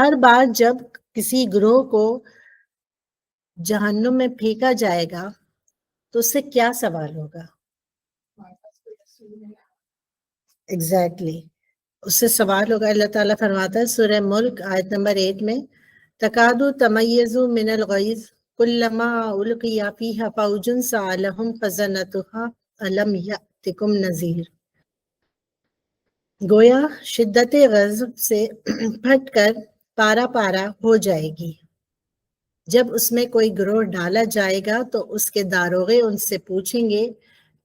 ہر بار جب کسی گروہ کو جہنم میں پھینکا جائے گا تو اس سے کیا سوال ہوگا؟ ایگزیکٹلی اس سے سوال ہوگا. اللہ تعالیٰ فرماتا ہے سورہ ملک آیت نمبر 8 میں تکادو تمیز من الغیظ کلما القی فیہا فوج سألہم خزنتها الم یأتکم نذیر. گویا شدت غضب سے پھٹ کر پارا پارا ہو جائے گی. جب اس میں کوئی گروہ ڈالا جائے گا تو اس کے داروغے ان سے پوچھیں گے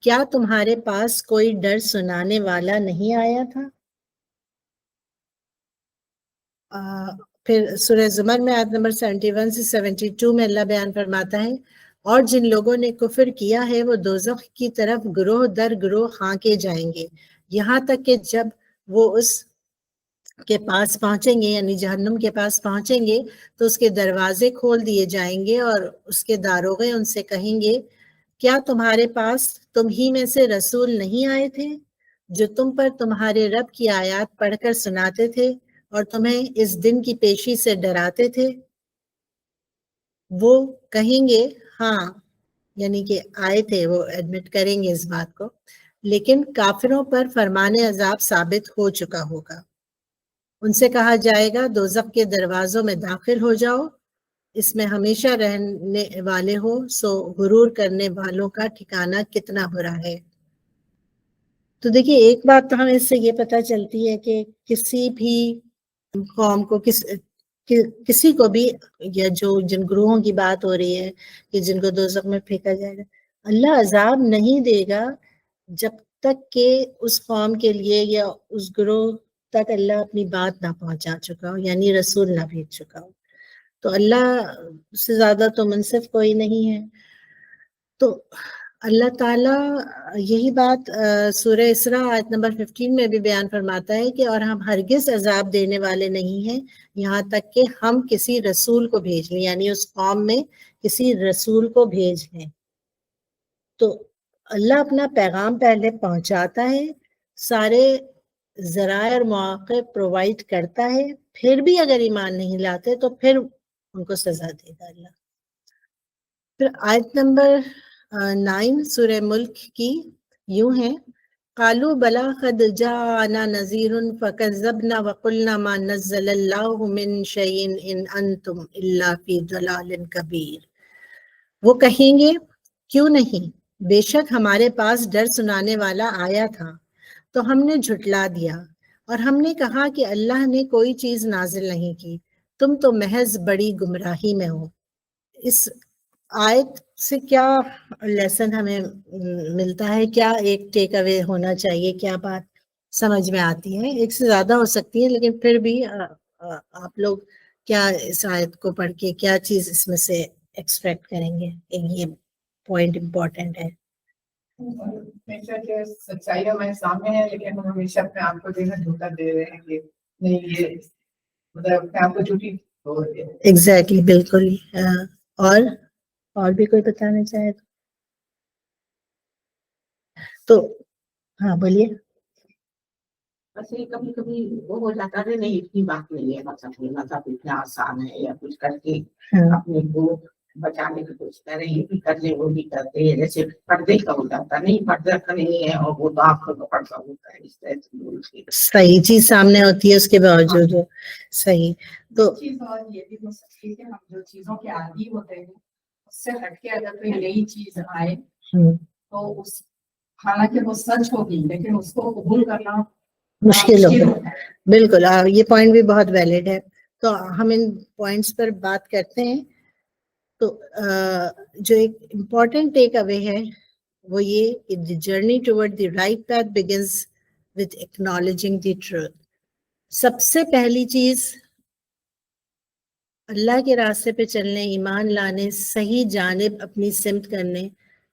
کیا تمہارے پاس کوئی ڈر سنانے والا نہیں آیا تھا؟ پھر سورہ زمر میں آیت نمبر 71 سے 72 میں اللہ بیان فرماتا ہے اور جن لوگوں نے کفر کیا ہے وہ دوزخ کی طرف گروہ در گروہ ہانکے جائیں گے یہاں تک کہ جب وہ اس کے پاس پہنچیں گے یعنی جہنم کے پاس پہنچیں گے تو اس کے دروازے کھول دیے جائیں گے اور اس کے داروغے ان سے کہیں گے کیا تمہارے پاس تم ہی میں سے رسول نہیں آئے تھے جو تم پر تمہارے رب کی آیات پڑھ کر سناتے تھے اور تمہیں اس دن کی پیشی سے ڈراتے تھے؟ وہ کہیں گے ہاں، یعنی کہ آئے تھے، وہ ایڈمٹ کریں گے اس بات کو، لیکن کافروں پر فرمان عذاب ثابت ہو چکا ہوگا. ان سے کہا جائے گا دوزخ کے دروازوں میں داخل ہو جاؤ، اس میں ہمیشہ رہنے والے ہو، سو غرور کرنے والوں کا ٹھکانہ کتنا برا ہے. تو دیکھیے ایک بات تو ہمیں اس سے یہ پتہ چلتی ہے کہ کسی بھی قوم کو کسی کو بھی یا جو جن گروہوں کی بات ہو رہی ہے کہ جن کو دوزخ میں پھینکا جائے گا، اللہ عذاب نہیں دے گا جب تک کہ اس قوم کے لیے یا اس گروہ تک اللہ اپنی بات نہ پہنچا چکا ہو، یعنی رسول نہ بھیج چکا ہو. تو اللہ سے زیادہ تو منصف کوئی نہیں ہے. تو اللہ تعالیٰ یہی بات سورہ اسراء آیت نمبر 15 میں بھی بیان فرماتا ہے کہ اور ہم ہرگز عذاب دینے والے نہیں ہیں یہاں تک کہ ہم کسی رسول کو بھیج لیں، یعنی اس قوم میں کسی رسول کو بھیج لیں. تو اللہ اپنا پیغام پہلے پہنچاتا ہے، سارے ذرائع اور مواقع پرووائڈ کرتا ہے، پھر بھی اگر ایمان نہیں لاتے تو پھر ان کو سزا دے گا اللہ. پھر آیت نمبر 9 سورہ ملک کی یوں ہے قالوا بلا قد جاءنا نذیر فکذبنا وقلنا ما نزل اللہ من شیء ان انتم الا فی ضلال کبیر. وہ کہیں گے کیوں نہیں، بے شک ہمارے پاس ڈر سنانے والا آیا تھا تو ہم نے جھٹلا دیا اور ہم نے کہا کہ اللہ نے کوئی چیز نازل نہیں کی، تم تو محض بڑی گمراہی میں ہو. اس آیت سے کیا لیسن ہمیں ملتا ہے، کیا ایک ٹیک اوے ہونا چاہیے، کیا بات سمجھ میں آتی ہے؟ ایک سے زیادہ ہو سکتی ہے لیکن پھر بھی آپ لوگ کیا اس آیت کو پڑھ کے کیا چیز اس میں سے ایکسپیکٹ کریں گے کہ یہ پوائنٹ امپورٹنٹ ہے؟ ہمیشہ کہ سچائی ہمارے سامنے ہے لیکن ہم ہمیشہ اپنے آپ کو جو ہے دھوکہ دے رہے ہیں کہ نہیں یہ مطلب اپنے آپ کو جھوٹی بول رہے ہیں. ایگزیکٹلی بالکل. اور بھی کوئی بتانا چاہے تو ہاں بولیے. ویسے کبھی کبھی وہ ہو جاتا ہے نہیں اتنی بات نہیں ہے، مطلب اتنا آسان ہے یا کچھ کر کے اپنے کو بچانے کی کوشش کریں، یہ بھی کر لیں وہ بھی کرتے ہیں، جیسے پردے کا ہو جاتا نہیں، پردہ کا نہیں ہے اور وہ تو آپ کا پردہ ہوتا ہے، اس طرح سے صحیح چیز سامنے ہوتی ہے اس کے باوجود صحیح. تو چیز اور یہ بھی ہو سکتی ہے کہ ہم جو چیزوں کے عادی ہوتے ہیں اس سے ہٹ کے اگر کوئی نئی چیز آئے تو اس حالانکہ وہ سچ ہوگی لیکن اس کو قبول کرنا مشکل ہوگا. بالکل یہ پوائنٹ بھی بہت ویلڈ ہے. تو ہم ان پوائنٹس پر بات کرتے ہیں. تو جو ایک امپورٹنٹ ٹیک اوے ہے وہ یہ کہ the journey toward the right path begins with acknowledging the truth. سب سے پہلی چیز اللہ کے راستے پہ چلنے، ایمان لانے، صحیح جانب اپنی سمت کرنے،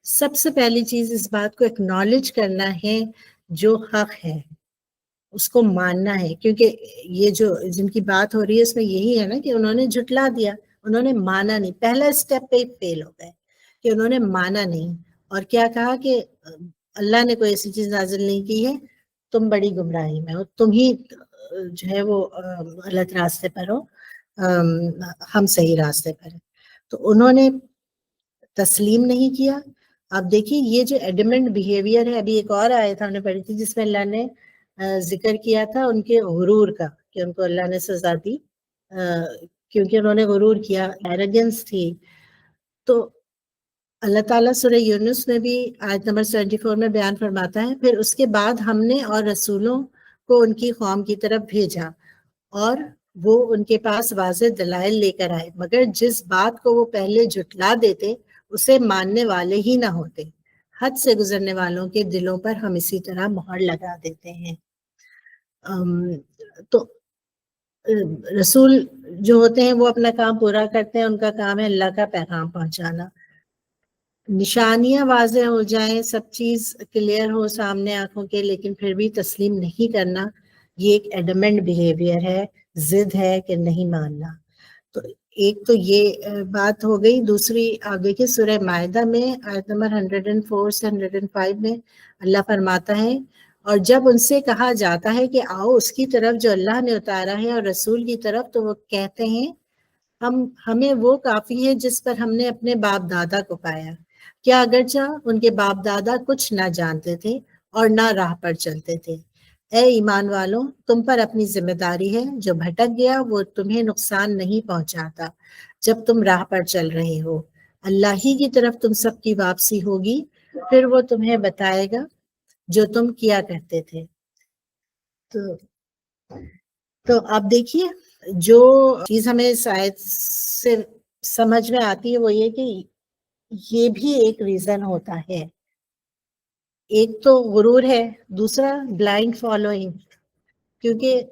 سب سے پہلی چیز اس بات کو اکنالج کرنا ہے جو حق ہے اس کو ماننا ہے. کیونکہ یہ جو جن کی بات ہو رہی ہے اس میں یہی ہے نا کہ انہوں نے جھٹلا دیا، انہوں نے مانا نہیں. پہلا اسٹیپ پہ فیل ہو گئے کہ انہوں نے مانا نہیں اور کیا کہا کہ اللہ نے کوئی ایسی چیز نازل نہیں کی ہے، تم بڑی گمراہی میں ہو، تم ہی جو ہے وہ غلط راستے پر ہو، ہم صحیح راستے پر ہیں. تو انہوں نے تسلیم نہیں کیا. آپ دیکھیے یہ جو ایڈمنٹ بیہیویئر ہے، ابھی ایک اور آیت ہم نے پڑھی تھی جس میں اللہ نے ذکر کیا تھا ان کے غرور کا، کہ ان کو اللہ نے سزا دی کیونکہ انہوں نے غرور کیا، ایروگنس تھی. تو اللہ تعالیٰ سورہ یونس میں بھی آیت نمبر 74 میں بیان فرماتا ہے، پھر اس کے بعد ہم نے اور رسولوں کو ان کی قوم کی طرف بھیجا اور وہ ان کے پاس واضح دلائل لے کر آئے، مگر جس بات کو وہ پہلے جھٹلا دیتے اسے ماننے والے ہی نہ ہوتے. حد سے گزرنے والوں کے دلوں پر ہم اسی طرح مہر لگا دیتے ہیں. تو رسول جو ہوتے ہیں وہ اپنا کام پورا کرتے ہیں، ان کا کام ہے اللہ کا پیغام پہنچانا. نشانیاں واضح ہو جائیں، سب چیز کلیئر ہو سامنے آنکھوں کے، لیکن پھر بھی تسلیم نہیں کرنا، یہ ایک ایڈمنٹ بیہیویئر ہے، ضد ہے کہ نہیں ماننا. تو ایک تو یہ بات ہو گئی. دوسری آپ دیکھیے سورہ مائدہ میں آیت نمبر 104 سے 105 میں اللہ فرماتا ہے، اور جب ان سے کہا جاتا ہے کہ آؤ اس کی طرف جو اللہ نے اتارا ہے اور رسول کی طرف، تو وہ کہتے ہیں ہمیں وہ کافی ہے جس پر ہم نے اپنے باپ دادا کو پایا. کیا اگرچہ ان کے باپ دادا کچھ نہ جانتے تھے اور نہ راہ پر چلتے تھے. اے ایمان والوں، تم پر اپنی ذمہ داری ہے، جو بھٹک گیا وہ تمہیں نقصان نہیں پہنچاتا جب تم راہ پر چل رہے ہو. اللہ ہی کی طرف تم سب کی واپسی ہوگی، پھر وہ تمہیں بتائے گا جو تم کیا کرتے تھے. تو آپ دیکھیے جو چیز ہمیں اس آیت سے سمجھ میں آتی ہے وہ یہ کہ یہ بھی ایک ریزن ہوتا ہے. ایک تو غرور ہے، دوسرا بلائنڈ فالوئنگ، کیونکہ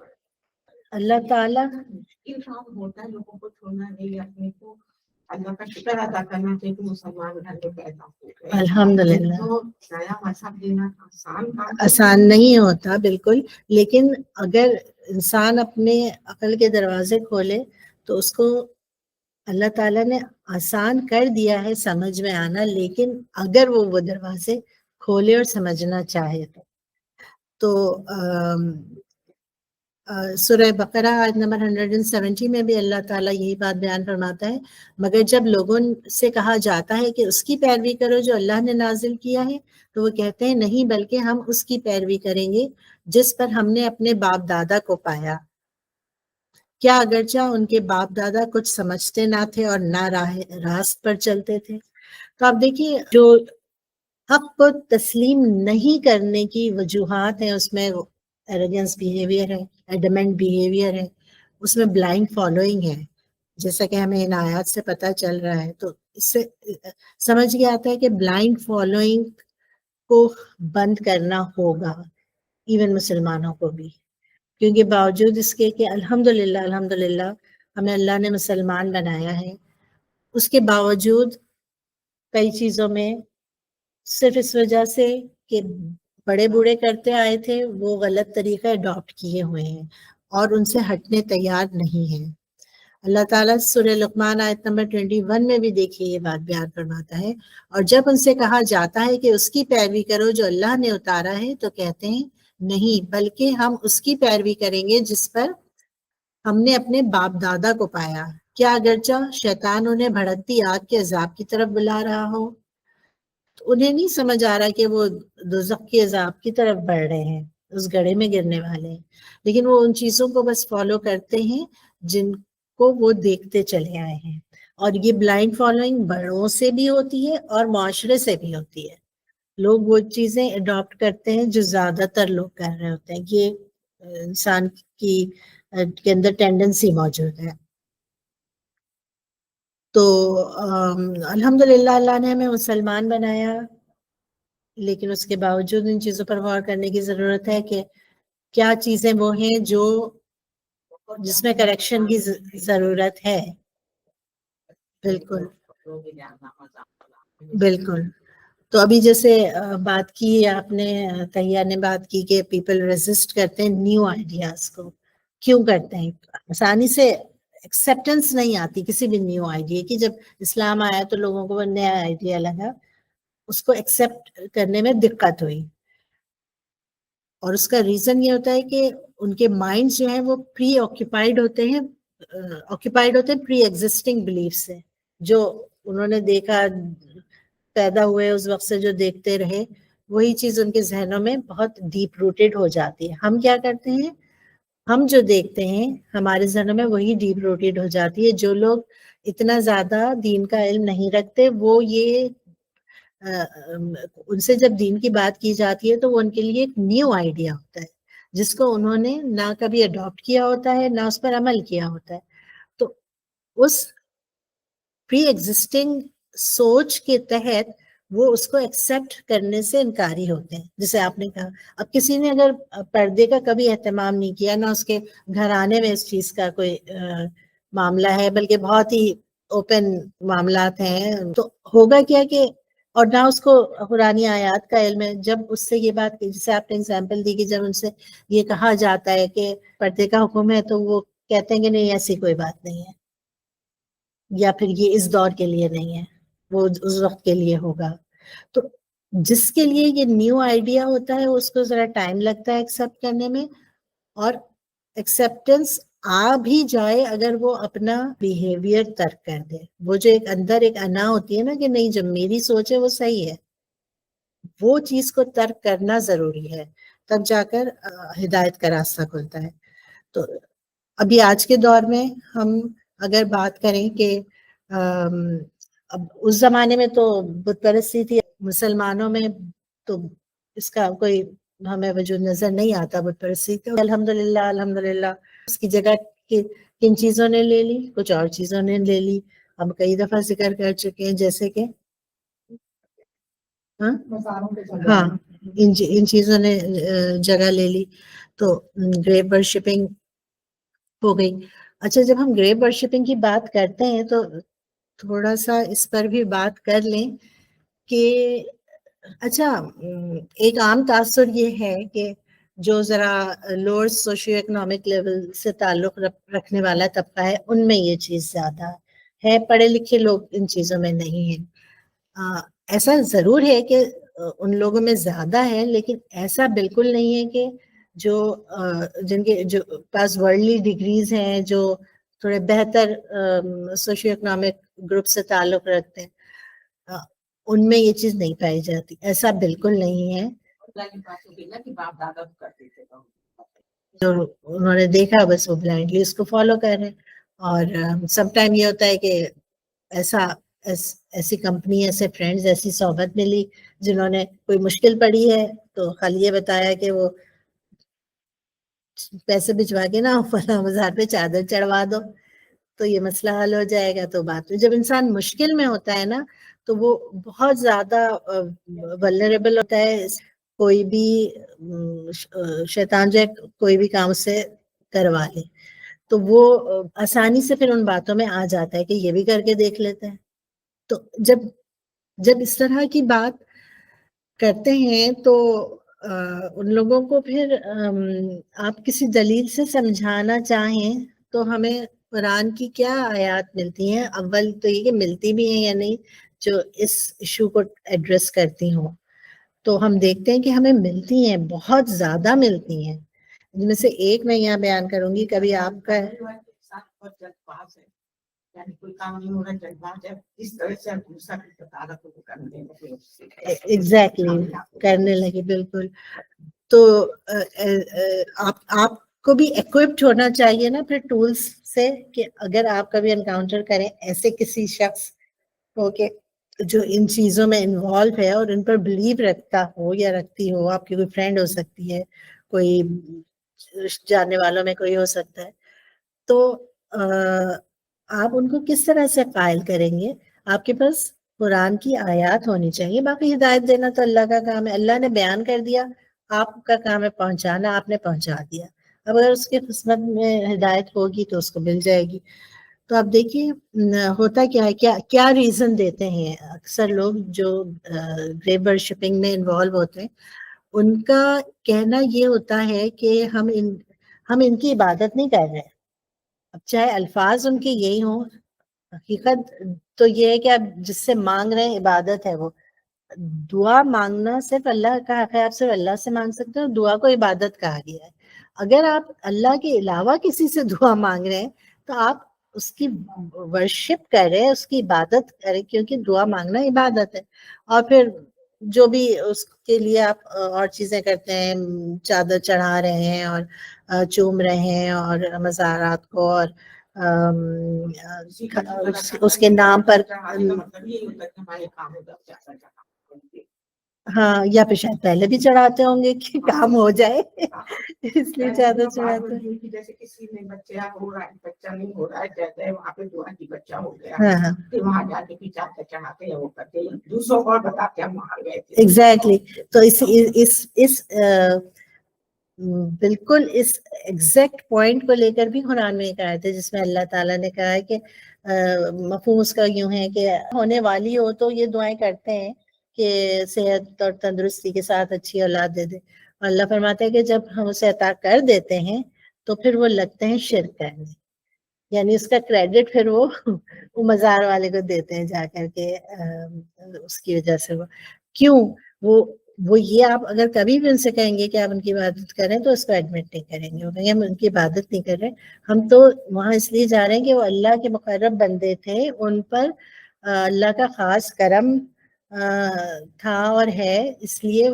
اللہ تعالیٰ ہوتا ہے لوگوں کو چھوڑنا نہیں، اپنے کو اللہ کا شکر ادا کرنا چاہیے کہ مسلمان گھر میں پیدا ہو گئے. الحمدللہ تو نیا مذہب لینا آسان نہیں ہوتا بالکل، لیکن اگر انسان اپنے عقل کے دروازے کھولے تو اس کو اللہ تعالیٰ نے آسان کر دیا ہے سمجھ میں آنا، لیکن اگر وہ دروازے کھولے اور سمجھنا چاہے تو سورہ بقرہ آیت نمبر 170 میں بھی اللہ تعالیٰ یہی بات بیان فرماتا ہے، مگر جب لوگوں سے کہا جاتا ہے کہ اس کی پیروی کرو جو اللہ نے نازل کیا ہے، تو وہ کہتے ہیں نہیں، بلکہ ہم اس کی پیروی کریں گے جس پر ہم نے اپنے باپ دادا کو پایا. کیا اگرچہ ان کے باپ دادا کچھ سمجھتے نہ تھے اور نہ راست پر چلتے تھے. تو آپ دیکھیے جو حق کو تسلیم نہیں کرنے کی وجوہات ہیں، اس میں ایروگنس بیہیویئر ہے، ایڈمنٹ بیہیویئر ہے، اس میں بلائنڈ فالوئنگ ہے، جیسا کہ ہمیں ان آیات سے پتہ چل رہا ہے. تو اس سے سمجھ کے آتا ہے کہ بلائنڈ فالوئنگ کو بند کرنا ہوگا ایون مسلمانوں کو بھی، کیونکہ باوجود اس کے کہ الحمدللہ ہمیں اللہ نے مسلمان بنایا ہے، اس کے باوجود کئی چیزوں میں صرف اس وجہ سے کہ بڑے بوڑھے کرتے آئے تھے وہ غلط طریقہ اڈاپٹ کیے ہوئے ہیں اور ان سے ہٹنے تیار نہیں ہیں. اللہ تعالیٰ سورہ لقمان آیت نمبر 21 میں بھی دیکھیے یہ بات بیان فرماتا ہے، اور جب ان سے کہا جاتا ہے کہ اس کی پیروی کرو جو اللہ نے اتارا ہے، تو کہتے ہیں نہیں، بلکہ ہم اس کی پیروی کریں گے جس پر ہم نے اپنے باپ دادا کو پایا. کیا اگرچہ شیطان انہیں بھڑکتی آگ کے عذاب کی طرف بلا رہا ہو، تو انہیں نہیں سمجھ آ رہا کہ وہ دوزخ کے عذاب کی طرف بڑھ رہے ہیں، اس گڑھے میں گرنے والے ہیں، لیکن وہ ان چیزوں کو بس فالو کرتے ہیں جن کو وہ دیکھتے چلے آئے ہیں. اور یہ بلائنڈ فالوئنگ بڑوں سے بھی ہوتی ہے اور معاشرے سے بھی ہوتی ہے. لوگ وہ چیزیں اڈاپٹ کرتے ہیں جو زیادہ تر لوگ کر رہے ہوتے ہیں. یہ انسان کے اندر ٹینڈنسی موجود ہے. تو الحمدللہ اللہ نے ہمیں مسلمان بنایا، لیکن اس کے باوجود ان چیزوں پر غور کرنے کی ضرورت ہے کہ کیا چیزیں وہ ہیں جو جس میں کریکشن کی ضرورت ہے. بالکل. تو ابھی جیسے بات کی آپ نے، تہیہ نے بات کی کہ پیپل ریزسٹ کرتے ہیں نیو آئیڈیاز کو. کیوں کرتے ہیں؟ آسانی سے ایکسیپٹنس نہیں آتی کسی بھی نیو آئیڈیا کی. جب اسلام آیا تو لوگوں کو وہ نیا آئیڈیا لگا، اس کو ایکسیپٹ کرنے میں دقت ہوئی. اور اس کا ریزن یہ ہوتا ہے کہ ان کے مائنڈ جو ہیں وہ پری آکوپائڈ ہوتے ہیں پری ایگزسٹنگ بلیف سے، جو انہوں نے دیکھا پیدا ہوئے اس وقت سے جو دیکھتے رہے، وہی چیز ان کے ذہنوں میں بہت ڈیپ روٹیڈ ہو جاتی ہے. ہم کیا کرتے ہیں، ہم جو دیکھتے ہیں ہمارے ذہنوں میں وہی ڈیپ روٹیڈ ہو جاتی ہے. جو لوگ اتنا زیادہ دین کا علم نہیں رکھتے وہ یہ ان سے جب دین کی بات کی جاتی ہے تو وہ ان کے لیے ایک نیو آئیڈیا ہوتا ہے جس کو انہوں نے نہ کبھی اڈاپٹ کیا ہوتا ہے نہ اس پر عمل کیا ہوتا ہے. تو اس پری ایگزسٹنگ سوچ کے تحت وہ اس کو ایکسیپٹ کرنے سے انکاری ہوتے ہیں. جیسے آپ نے کہا، اب کسی نے اگر پردے کا کبھی اہتمام نہیں کیا، نہ اس کے گھرانے میں اس چیز کا کوئی معاملہ ہے، بلکہ بہت ہی اوپن معاملات ہیں، تو ہوگا کیا کہ، اور نہ اس کو قرآنی آیات کا علم ہے. جب اس سے یہ بات، جسے آپ نے اگزامپل دی کہ جب ان سے یہ کہا جاتا ہے کہ پردے کا حکم ہے تو وہ کہتے ہیں کہ نہیں، ایسی کوئی بات نہیں ہے، یا پھر یہ اس دور کے لیے نہیں ہے، وہ اس وقت کے لیے ہوگا. تو جس کے لیے یہ نیو آئیڈیا ہوتا ہے اس کو ذرا ٹائم لگتا ہے ایکسیپٹ کرنے میں، اور ایکسیپٹنس آ بھی جائے اگر وہ اپنا بیہیویئر ترک کر دے. وہ جو ایک اندر ایک انا ہوتی ہے نا کہ نہیں، جو میری سوچ ہے وہ صحیح ہے، وہ چیز کو ترک کرنا ضروری ہے، تب جا کر ہدایت کا راستہ کھلتا ہے. تو ابھی آج کے دور میں ہم اگر بات کریں کہ اب اس زمانے میں تو بت پرستی تھی، مسلمانوں میں تو اس کا کوئی ہمیں وجود نظر نہیں آتا بت پرستی. الحمدللہ اس کی جگہ کن چیزوں نے لے لی، کچھ اور چیزوں نے لے لی. ہم کئی دفعہ ذکر کر چکے ہیں، جیسے کہ ہاں ان چیزوں نے جگہ لے لی. تو گریو ورشپنگ ہو گئی. اچھا، جب ہم گریو ورشپنگ کی بات کرتے ہیں تو تھوڑا سا اس پر بھی بات کر لیں کہ اچھا، ایک عام تاثر یہ ہے کہ جو ذرا لوور سوشیو اکنامک لیول سے تعلق رکھنے والا طبقہ ہے ان میں یہ چیز زیادہ ہے، پڑھے لکھے لوگ ان چیزوں میں نہیں ہیں. ایسا ضرور ہے کہ ان لوگوں میں زیادہ ہے، لیکن ایسا بالکل نہیں ہے کہ جن کے جو پاس ورلڈلی ڈگریز ہیں، جو تھوڑے بہتر سوشیو اکنامک گروپ سے تعلق رکھتے ہیں، ان میں یہ چیز نہیں پائی جاتی. ایسا بالکل نہیں ہے. جو انہوں نے دیکھا بس وہ بلائنڈلی اس کو فالو کر رہے ہیں. اور سم ٹائم یہ ہوتا ہے کہ ایسی کمپنی، ایسے فرینڈز، ایسی صحبت ملی جنہوں نے کوئی مشکل پڑی ہے تو خالی یہ بتایا کہ وہ پیسے بھجوا کے نا فلاں بازار پہ چادر چڑھوا دو تو یہ مسئلہ حل ہو جائے گا. تو بات جب انسان مشکل میں ہوتا ہے نا تو وہ بہت زیادہ ولنریبل ہوتا ہے. کوئی بھی شیطان جو ہے کوئی بھی کام سے کروا لے تو وہ آسانی سے پھر ان باتوں میں آ جاتا ہے کہ یہ بھی کر کے دیکھ لیتے ہیں. تو جب اس طرح کی بات کرتے ہیں تو ان لوگوں کو پھر آپ کسی دلیل سے سمجھانا چاہیں تو ہمیں قرآن کی کیا آیات ملتی ہیں. اول تو یہ کہ ملتی بھی ہیں یا نہیں جو اس ایشو کو ایڈریس کرتی ہوں. تو ہم دیکھتے ہیں کہ ہمیں ملتی ہیں، بہت زیادہ ملتی ہیں. ان میں سے ایک میں یہاں بیان کروں گی. کبھی آپ کا کوئی کام نہیں ہو رہا، جذبات ہے اس طرح سے ایگزیکٹلی کرنے لگے. بالکل. تو آپ کو بھی ایکوپڈ ہونا چاہیے نا پھر ٹولز سے کہ اگر آپ کبھی انکاؤنٹر کریں ایسے کسی شخص کو کہ جو ان چیزوں میں انوالو ہے اور ان پر بلیو رکھتا ہو یا رکھتی ہو. آپ کی کوئی فرینڈ ہو سکتی ہے، کوئی جاننے والوں میں کوئی ہو سکتا ہے. تو آپ ان کو کس طرح سے قائل کریں گے؟ آپ کے پاس قرآن کی آیات ہونی چاہیے. باقی ہدایت دینا تو اللہ کا کام ہے. اللہ نے بیان کر دیا، آپ کا کام ہے پہنچانا. آپ نے پہنچا دیا. اب اگر اس کے قسمت میں ہدایت ہوگی تو اس کو مل جائے گی. تو آپ دیکھیے ہوتا کیا ہے، کیا ریزن دیتے ہیں اکثر لوگ جو گریو ورشپنگ میں انوالو ہوتے ہیں. ان کا کہنا یہ ہوتا ہے کہ ہم ان کی عبادت نہیں کر رہے. اب چاہے الفاظ ان کے یہی ہوں، حقیقت تو یہ ہے کہ آپ جس سے مانگ رہے ہیں عبادت ہے وہ. دعا مانگنا صرف اللہ کا حق ہے، آپ صرف اللہ سے مانگ سکتے ہو، دعا کو عبادت کہا گیا ہے. اگر آپ اللہ کے علاوہ کسی سے دعا مانگ رہے ہیں تو آپ اس کی ورشپ کریں، اس کی عبادت کریں، کیونکہ دعا مانگنا عبادت ہے. اور پھر جو بھی اس کے لیے آپ اور چیزیں کرتے ہیں، چادر چڑھا رہے ہیں اور چوم رہے ہیں اور مزارات کو اور اس کے نام پر ہاں، یا پھر شاید پہلے بھی چڑھاتے ہوں گے کہ کام ہو جائے اس لیے چادر چڑھاتے ہیں. جیسے کسی میں بچہ ہو رہا ہے، بچہ نہیں ہو رہا ہے، کہتے ہیں وہاں پہ دعا کی بچہ ہو گیا، ہاں پھر وہاں جا کے بھی چادر چڑھاتے ہیں، وہ کرتے ہیں، دوسروں کو بتاتے ہیں وہاں گئے تھے. ایگزیکٹلی. تو اس بالکل اس ایگزیکٹ پوائنٹ کو لے کر بھی قرآن میں کہا تھا، جس میں اللہ تعالیٰ نے کہا ہے کہ مفہوم اس کا یوں ہے کہ ہونے والی ہو تو یہ دعائیں کرتے ہیں کہ صحت اور تندرستی کے ساتھ اچھی اولاد دے دے. اور اللہ فرماتا ہے کہ جب ہم اسے عطا کر دیتے ہیں تو پھر وہ لگتے ہیں شرک کرنے، یعنی اس کا کریڈٹ پھر وہ مزار والے کو دیتے ہیں جا کر کے. اس کی وجہ سے وہ کیوں وہ یہ آپ اگر کبھی بھی ان سے کہیں گے کہ آپ ان کی عبادت کریں تو اس کو ایڈمٹ نہیں کریں گے. وہ کہیں گے ہم ان کی عبادت نہیں کر رہے، ہم تو وہاں اس لیے جا رہے ہیں کہ وہ اللہ کے مقرب بندے تھے، ان پر اللہ کا خاص کرم تھا اور ہے، اس لیے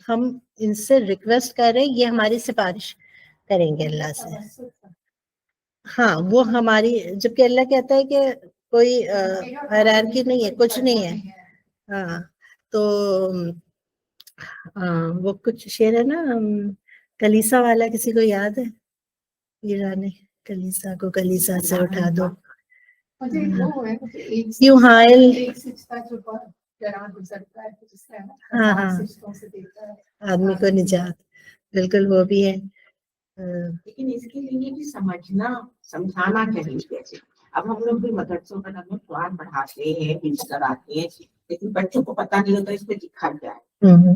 ہم ان سے ریکویسٹ کر رہے ہیں، یہ ہماری سفارش کریں گے اللہ سے. ہاں، وہ ہماری، جبکہ اللہ کہتا ہے کہ کوئی ہیرارکی نہیں ہے، کچھ نہیں ہے. ہاں، تو وہ کچھ شعر ہے نا، کلیسا والا، کسی کو یاد ہے؟ ایران کلیسا کو کلیسا سے اٹھا دو، کیوں حائل. ہاں ہاں، آدمی کو نجات، بالکل وہ بھی ہے. لیکن اس کے لیے بھی سمجھانا چاہیے. جیسے اب ہم لوگ بھی مدرسوں میں ہمیں قرآن پڑھاتے ہیں، ہفظ کراتے ہیں، لیکن بچوں کو پتہ نہیں ہوتا اس میں لکھا کیا ہے.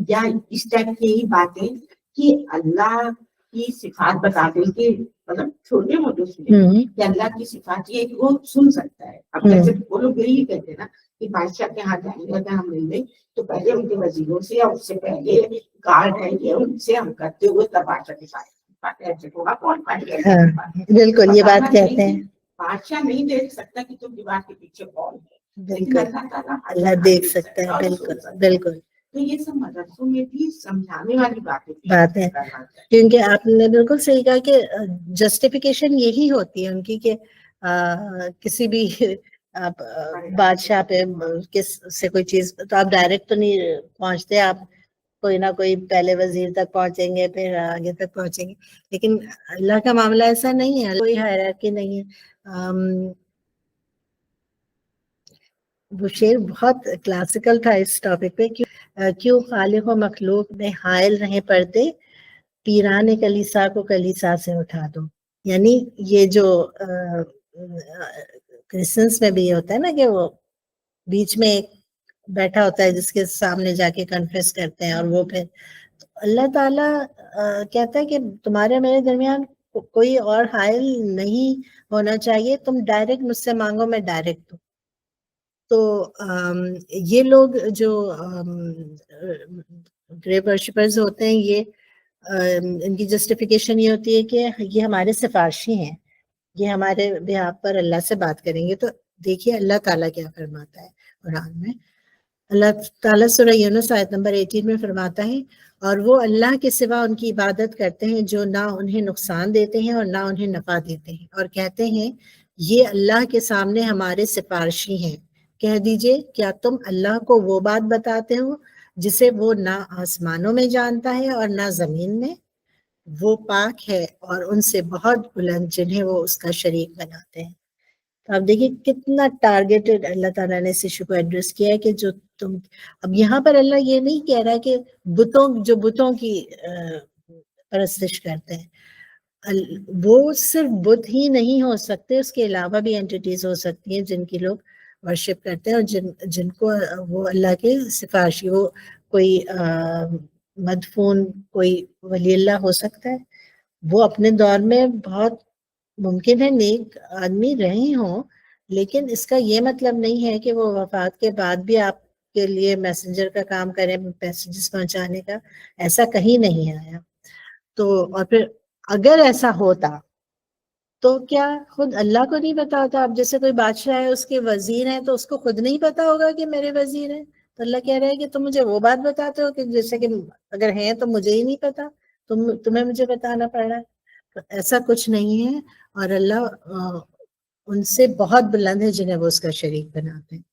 یا اس ٹائپ کی یہی باتیں کہ اللہ کی صفات بتا دیں کہ مطلب چھوٹے موٹے سے کہ اللہ کی صفات یہ کہ وہ سن سکتا ہے. اب جیسے وہ لوگ یہی کہتے ہیں نا کہ بادشاہ کے ہاتھ جائیں گے اگر ہم ملنے تو پہلے ان کے وزیروں سے یا اس سے پہلے گارڈ ہے یہ ان سے ہم کرتے ہوئے تب بادشاہ کے ساتھ بالکل یہ بات کہتے ہیں. بادشاہ نہیں دیکھ سکتا کہ تم دیوار کے پیچھے کون ہے، بالکل اللہ دیکھ سکتا ہے. بالکل بالکل. تو یہ سب مدرسوں میں بھی سمجھانے والی بات ہے، کیونکہ آپ نے بالکل صحیح کہا کہ جسٹیفیکیشن یہی ہوتی ہے ان کی کہ کسی بھی بادشاہ پہ کس سے کوئی چیز، تو آپ ڈائریکٹ تو نہیں پہنچتے، آپ کوئی نہ کوئی پہلے وزیر تک پہنچیں گے، پھر آگے تک پہنچیں گے. لیکن اللہ کا معاملہ ایسا نہیں ہے، کوئی ہائرارکی نہیں ہے. وہ شعر بہت کلاسیکل تھا اس ٹاپک پہ، کیوں خالق و مخلوق میں حائل رہے پردے، پیران کلیسا کو کلیسا سے اٹھا دو. یعنی یہ جو کرسچنس میں بھی یہ ہوتا ہے نا کہ وہ بیچ میں ایک بیٹھا ہوتا ہے جس کے سامنے جا کے کنفیس کرتے ہیں، اور وہ پھر اللہ تعالیٰ کہتا ہے کہ تمہارے میرے درمیان کوئی اور حائل نہیں ہونا چاہیے، تم ڈائریکٹ مجھ سے مانگو، میں ڈائریکٹ دوں. تو یہ لوگ جو گریو ورشپرز ہوتے ہیں، یہ ان کی جسٹیفیکیشن یہ ہوتی ہے کہ یہ ہمارے سفارشی ہیں، یہ ہمارے بہاف پر اللہ سے بات کریں گے. تو دیکھیے اللہ تعالیٰ کیا فرماتا ہے قرآن میں. اللہ تعالیٰ سورہ یونس آیت نمبر 18 میں فرماتا ہے، اور وہ اللہ کے سوا ان کی عبادت کرتے ہیں جو نہ انہیں نقصان دیتے ہیں اور نہ انہیں نفع دیتے ہیں، اور کہتے ہیں یہ اللہ کے سامنے ہمارے سفارشی ہیں. کہہ دیجئے کیا تم اللہ کو وہ بات بتاتے ہو جسے وہ نہ آسمانوں میں جانتا ہے اور نہ زمین میں؟ وہ پاک ہے اور ان سے بہت بلند جنہیں وہ اس کا شریک بناتے ہیں. تو آپ دیکھیے کتنا ٹارگیٹڈ اللہ تعالیٰ نے اس ایشو کو ایڈریس کیا ہے کہ جو تم، اب یہاں پر اللہ یہ نہیں کہہ رہا کہ بتوں کی پرستش کرتے ہیں، وہ صرف بت ہی نہیں ہو سکتے، اس کے علاوہ بھی اینٹیٹیز ہو سکتی ہیں جن کی لوگ ورشپ کرتے ہیں، اور جن کو وہ اللہ کے سفارشی، وہ کوئی مدفون کوئی ولی اللہ ہو سکتا ہے. وہ اپنے دور میں بہت ممکن ہے نیک آدمی رہے ہوں، لیکن اس کا یہ مطلب نہیں ہے کہ وہ وفات کے بعد بھی آپ کے لیے میسنجر کا کام کریں میسیجز پہنچانے کا، ایسا کہیں نہیں آیا. تو اور پھر اگر ایسا ہوتا تو کیا خود اللہ کو نہیں پتا ہوتا؟ اب جیسے کوئی بادشاہ ہے، اس کے وزیر ہیں، تو اس کو خود نہیں پتا ہوگا کہ میرے وزیر ہیں؟ تو اللہ کہہ رہے ہیں کہ تم مجھے وہ بات بتاتے ہو کہ جیسے کہ اگر ہیں تو مجھے ہی نہیں پتا، تمہیں مجھے بتانا پڑ رہا ہے. تو ایسا کچھ نہیں ہے، اور اللہ ان سے بہت بلند ہے جنہیں وہ اس کا شریک بناتے ہیں.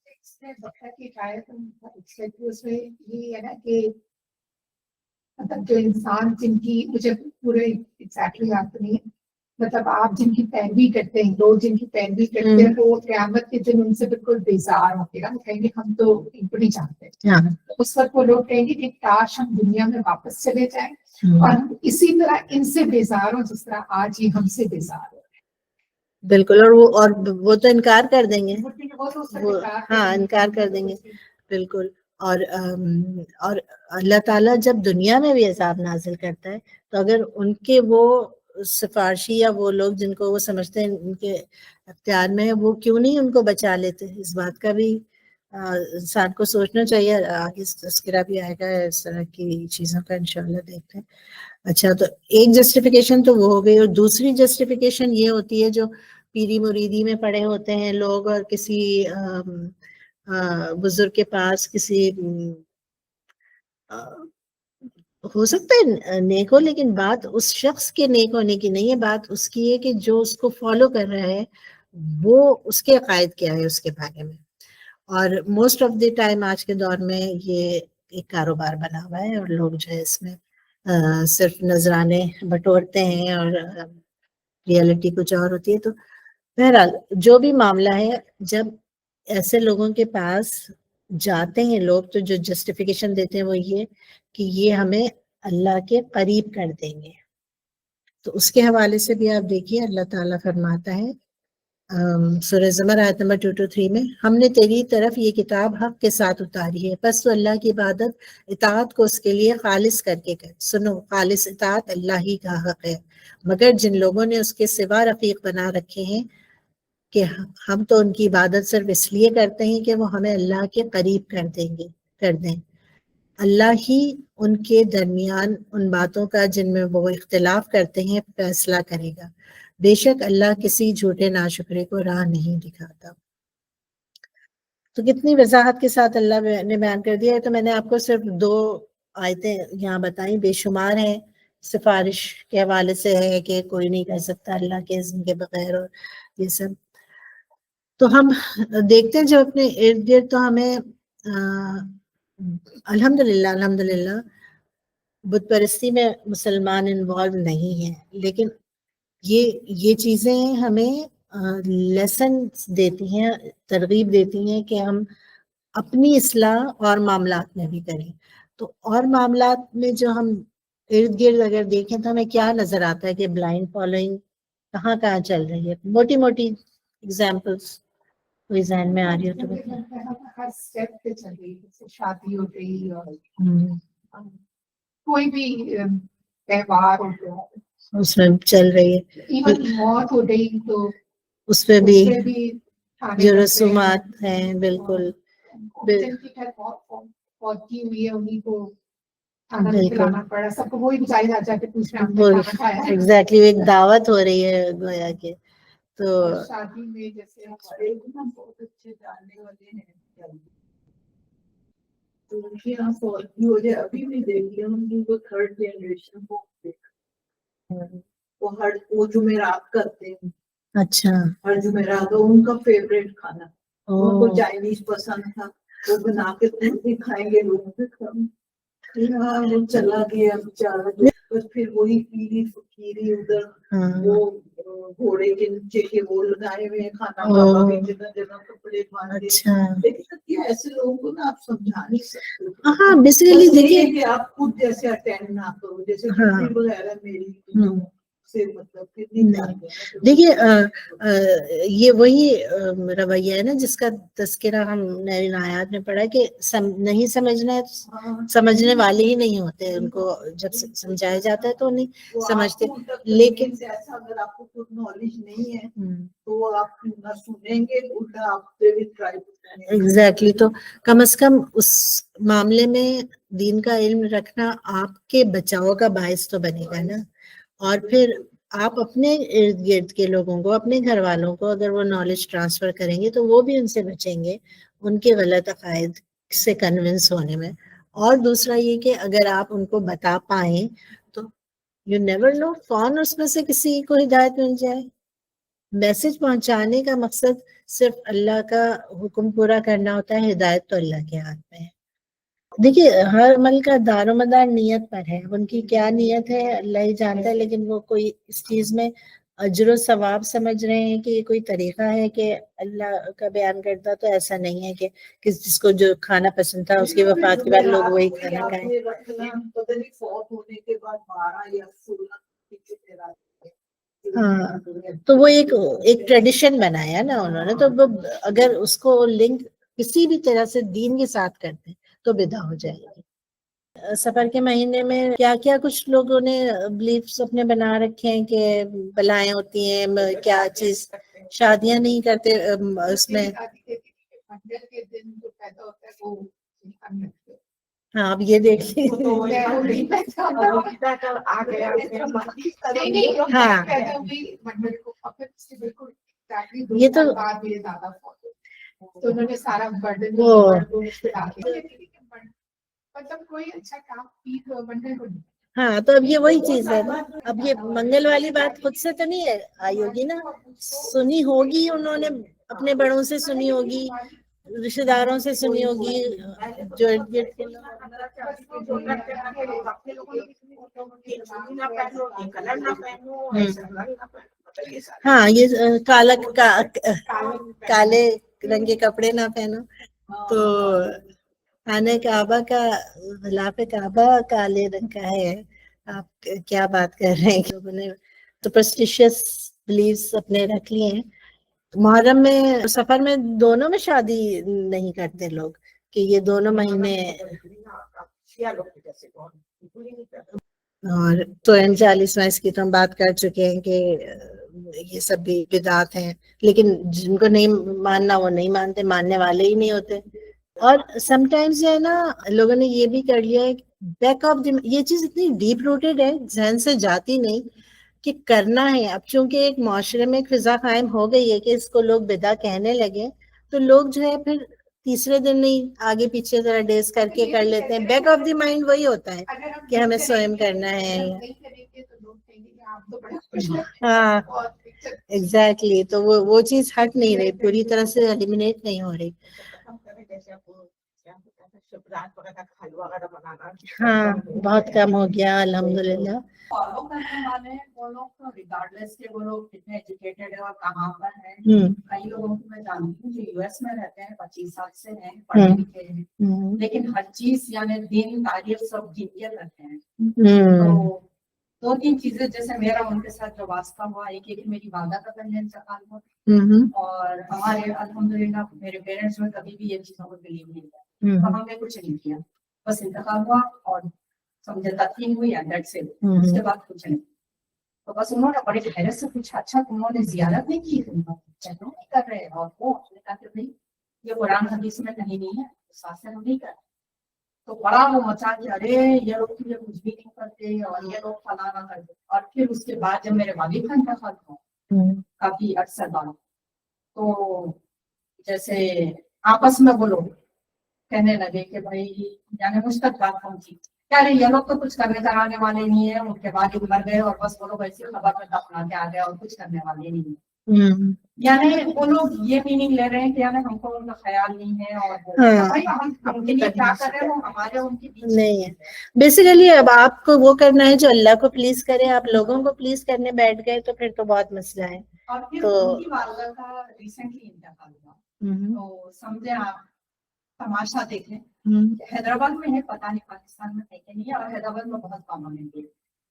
اس میں یہ ہے نا کہ مطلب جو انسان جن کی مجھے پورے ایگزیکٹلی یاد نہیں ہے، مطلب آپ جن کی پیروی کرتے ہیں، لوگ جن کی پیروی کرتے ہیں، وہ قیامت کے دن ان سے بالکل بیزار ہوں گے نا، وہ کہیں گے ہم تو ان کو نہیں چاہتے. اس وقت وہ لوگ کہیں گے کہ کاش ہم دنیا میں واپس چلے جائیں اور ہم اسی طرح ان سے بیزار ہوں جس طرح آج یہ ہم سے بیزار ہو. بالکل. اور وہ تو انکار کر دیں گے، ہاں انکار کر دیں گے بالکل. اور اللہ تعالیٰ جب دنیا میں بھی عذاب نازل کرتا ہے تو اگر ان کے وہ سفارشی یا وہ لوگ جن کو وہ سمجھتے ہیں ان کے اختیار میں ہے، وہ کیوں نہیں ان کو بچا لیتے؟ اس بات کا بھی انسان کو سوچنا چاہیے. آگے تذکرہ بھی آئے گا اس طرح کی چیزوں کا، انشاءاللہ دیکھتے ہیں. اچھا، تو ایک جسٹیفیکیشن تو وہ ہو گئی، اور دوسری جسٹیفیکیشن یہ ہوتی ہے جو پیری مریدی میں پڑے ہوتے ہیں لوگ، اور کسی بزرگ کے پاس کسی ہو سکتا ہے نیک ہو، لیکن بات اس شخص کے نیک ہونے کی نہیں ہے، بات اس کی ہے کہ جو اس کو فالو کر رہا ہے وہ اس کے عقائد کیا ہے اس کے بارے میں. اور موسٹ آف دی ٹائم آج کے دور میں یہ ایک کاروبار بنا ہوا ہے، اور لوگ جو ہے اس میں صرف نذرانے بٹورتے ہیں اور ریئلٹی کچھ اور ہوتی ہے. تو بہرحال جو بھی معاملہ ہے، جب ایسے لوگوں کے پاس جاتے ہیں لوگ تو جو جسٹیفیکیشن دیتے ہیں وہ یہ کہ یہ ہمیں اللہ کے قریب کر دیں گے. تو اس کے حوالے سے بھی آپ دیکھیے اللہ تعالیٰ فرماتا ہے سورہ زمر آیت نمبر 223 میں، ہم نے تیری طرف یہ کتاب حق کے ساتھ اتاری ہے، پس تو اللہ کی عبادت اطاعت کو اس کے لیے خالص کر کے کر. سنو، خالص اطاعت اللہ ہی کا حق ہے، مگر جن لوگوں نے اس کے سوا رفیق بنا رکھے ہیں کہ ہم تو ان کی عبادت صرف اس لیے کرتے ہیں کہ وہ ہمیں اللہ کے قریب کر دیں. اللہ ہی ان کے درمیان ان باتوں کا جن میں وہ اختلاف کرتے ہیں فیصلہ کرے گا، بے شک اللہ کسی جھوٹے ناشکرے کو راہ نہیں دکھاتا. تو کتنی وضاحت کے ساتھ اللہ نے بیان کر دیا ہے. تو میں نے آپ کو صرف 2 آیتیں یہاں بتائیں، بے شمار ہیں. سفارش کے حوالے سے ہے کہ کوئی نہیں کر سکتا اللہ کے اذن کے بغیر، اور یہ سب. تو ہم دیکھتے ہیں جو اپنے ارد گرد، تو ہمیں الحمدللہ بت پرستی میں مسلمان انوالو نہیں ہیں، لیکن یہ چیزیں ہمیں لیسن دیتی ہیں، ترغیب دیتی ہیں کہ ہم اپنی اصلاح اور معاملات میں بھی کریں. تو اور معاملات میں جو ہم ارد گرد اگر دیکھیں تو ہمیں کیا نظر آتا ہے کہ بلائنڈ فالوئنگ کہاں چل رہی ہے. موٹی ایگزامپلس کوئی ذہن میں آ رہی ہو تو ہر اسٹیپ پہ چل رہی ہے، شادی ہو گئی اور کوئی بھی تہوار ہو گیا اس میں چل رہی ہے، ایون موت ہو گئی تو اس پہ بھی جو جو رسومات ہیں بالکل پودی ہوئی ہے انہیں کو کھانا کھلانا پڑا، سب کو وہی بچائی جا کے پوچھنا ایگزیکٹلی ایک دعوت ہو رہی ہے گویا کہ. تو شادی میں جیسے ہمارے بہت اچھے جاننے والے ہیں تو ان کے یہاں فوجی ہو جائے، ابھی بھی دیکھیے ان کی وہ 3rd جنریشن کو وہ جمعرات کرتے ہیں. اچھا، ہر جمعرات ان کا فیوریٹ کھانا، ان کو چائنیز پسند تھا، وہ بنا کے خود بھی کھائیں گے، لوگ بھی کھائیں. وہ چلا گیا بیچارہ، بس پھر وہی پیری فقیری ادھر وہ گھوڑے کے نیچے کے وہ لگائے ہوئے کھانا بابا بھی جگہ جگہ کپڑے باندھے. لیکن ایسے لوگوں کو نا آپ سمجھا نہیں سکتے. ہاں بیسیکلی دیکھیے کہ آپ خود جیسے اٹینڈ نہ کرو، جیسے وغیرہ میری سے مطلب دیکھیے یہ وہی رویہ ہے نا جس کا تذکرہ ہم نے آیات میں پڑھا کہ نہیں سمجھنا ہے، سمجھنے والے ہی نہیں ہوتے، ان کو جب سمجھایا جاتا ہے تو نہیں سمجھتے. لیکن اگر آپ کو خود نالج نہیں ہے تو آپ نہ سنیں گے، الٹا آپ پہ بھی ٹرائی ایگزیکٹلی تو کم از کم اس معاملے میں دین کا علم رکھنا آپ کے بچاؤ کا باعث تو بنے گا نا. اور پھر آپ اپنے ارد گرد کے لوگوں کو، اپنے گھر والوں کو اگر وہ نالج ٹرانسفر کریں گے تو وہ بھی ان سے بچیں گے ان کے غلط عقائد سے کنونس ہونے میں. اور دوسرا یہ کہ اگر آپ ان کو بتا پائیں تو یو نیور نو، کون اس میں سے کسی کو ہدایت مل جائے. میسج پہنچانے کا مقصد صرف اللہ کا حکم پورا کرنا ہوتا ہے، ہدایت تو اللہ کے ہاتھ میں ہے. دیکھیے ہر عمل کا دار و مدار نیت پر ہے، ان کی کیا نیت ہے اللہ ہی جانتا ہے، لیکن وہ کوئی اس چیز میں اجر و ثواب سمجھ رہے ہیں کہ یہ کوئی طریقہ ہے کہ اللہ کا بیان کرتا، تو ایسا نہیں ہے کہ جس کو جو کھانا پسند تھا اس کی وفات کے بعد لوگ وہی کھانا کھائیں. ہاں تو وہ ایک ٹریڈیشن بنایا نا انہوں نے، تو وہ اگر اس کو لنک کسی بھی طرح سے دین کے ساتھ کرتے ہیں تو بدعہ ہو جائے گی. سفر کے مہینے میں کیا کیا کچھ لوگوں نے بلیفس اپنے بنا رکھے ہیں کہ بلائیں ہوتی ہیں، کیا چیز شادیاں نہیں کرتے اس میں. منگل کے دن جو پیدا ہوتا ہے وہ ہاں اب یہ دیکھ لی. یہ تو انہوں نے سارا برڈن مطلب کوئی اچھا کام منگل کو. ہاں تو اب یہ وہی چیز ہے نا، اب یہ منگل والی بات خود سے تو نہیں آئی ہوگی نا، سنی ہوگی انہوں نے، اپنے بڑوں سے سنی ہوگی، رشتے داروں سے سنی ہوگی، جو ارد گرد کے لوگ. ہاں یہ کالے رنگ کے کپڑے نہ پہنو، تو خانہ کعبہ کا غلاف کعبہ کالے رنگ کا ہے. آپ کیا بات کر رہے ہیں، لوگوں نے سپرسٹیشیس بلیفز اپنے رکھ لیے ہیں. محرم میں سفر میں دونوں میں شادی نہیں کرتے لوگ کہ یہ دونوں مہینے. اور تو 40واں اس کی تو ہم بات کر چکے ہیں کہ یہ سب بھی بدعات ہیں، لیکن جن کو نہیں ماننا وہ نہیں مانتے، ماننے والے ہی نہیں ہوتے. اور سم ٹائمز ہے نا لوگوں نے یہ بھی کر لیا ہے، بیک آف یہ چیز اتنی ڈیپ روٹیڈ ہے، ذہن سے جاتی نہیں کہ کرنا ہے. اب چونکہ ایک معاشرے میں ایک فضا قائم ہو گئی ہے کہ اس کو لوگ بدعہ کہنے لگے، تو لوگ جو ہے پھر تیسرے دن نہیں آگے پیچھے ذرا ڈیز کر کے کر لیتے ہیں. بیک آف دی مائنڈ وہی ہوتا ہے کہ ہمیں سوئم کرنا ہے. ہاں ایگزیکٹلی، تو وہ چیز ہٹ نہیں رہی، پوری طرح سے ایلیمینیٹ نہیں ہو رہی. ہاں بہت کم ہو گیا الحمدللہ. فالو کرنے والے وہ لوگ ریگارڈلیس کے وہ لوگ کتنے ایجوکیٹڈ ہیں اور کہاں پر ہیں. کئی لوگوں کو میں جانتی ہوں جو یو ایس میں رہتے ہیں، 25 سال سے ہیں، پڑھے لکھے ہیں، لیکن ہر چیز یعنی دین تاریخ سب جیتے رہتے ہیں. تو 2-3 چیزیں جیسے میرا ان کے ساتھ جو واسطہ ہوا، ایک میری والدہ کا پہلے انتقال ہوا، اور ہمارے الحمدللہ میرے پیرنٹس میں کبھی بھی یہ چیزوں کو بلیو نہیں کیا، تو ہم نے کچھ نہیں کیا، بس انتقال ہوا اور سمجھے تدفین ہوئی، اس کے بعد کچھ نہیں. تو بس انہوں نے بڑی حیرت سے پوچھا، اچھا تم نے زیارت نہیں کی؟ چلو نہیں کر رہے. اور وہ نے کہا کہ نہیں، یہ قرآن حدیث میں کہیں نہیں ہے، ساتھ سے ہم نہیں کر. تو بڑا وہ مچا کہ ارے یہ لوگ تو کچھ بھی نہیں کرتے اور یہ لوگ فلانا کرتے. اور پھر اس کے بعد جب میرے والد کا انتقال ہوا کافی عرصہ بعد، تو جیسے آپس میں وہ لوگ کہنے لگے کہ بھائی یعنی مجھ تک بات پہنچی کیا رہے یہ لوگ تو کچھ کرنے کرانے والے نہیں ہیں، ان کے بعد مر گئے اور بس وہ لوگ ایسی خبر میں دفنا کے آ گئے اور کچھ کرنے والے نہیں ہیں. یعنی وہ لوگ یہ میننگ لے رہے ہیں کہ یعنی ہم کو ان کا خیال نہیں ہے، اور ہم کے لیے کیا کر رہے ہیں وہ ہمارے ان کے بیچ نہیں ہے. بیسیکلی اب آپ کو وہ کرنا ہے جو اللہ کو پلیز کرے، آپ لوگوں کو پلیز کرنے بیٹھ گئے تو پھر تو بہت مسئلہ ہے. اور پھر ان کی والدہ کا ریسنٹلی انتقال ہوا، تو سمجھے آپ تماشا دیکھیں. حیدرآباد میں ہے، پتہ نہیں پاکستان میں ہے کہ نہیں، اور حیدرآباد میں بہت کامن ہے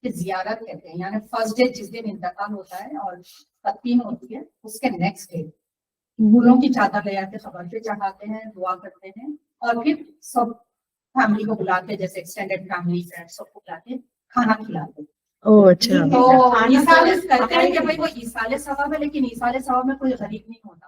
کہ زیارت کہتے ہیں، یعنی فرسٹ ڈے جس دن انتقال ہوتا ہے اور تدفین ہوتی ہے اس کے نیکسٹ ڈے پھولوں کی چادر لے آتے خبر پہ چڑھاتے ہیں، دعا کرتے ہیں، اور پھر سب فیملی کو بلاتے، جیسے ایکسٹینڈیڈ فیملی فرینڈ سب کو بلاتے کھانا کھلاتے. اچھا، تو ایصال کہتے ہیں کہ بھائی وہ ایصال ثواب ہے، لیکن ایصال ثواب میں کوئی غریب نہیں ہوتا،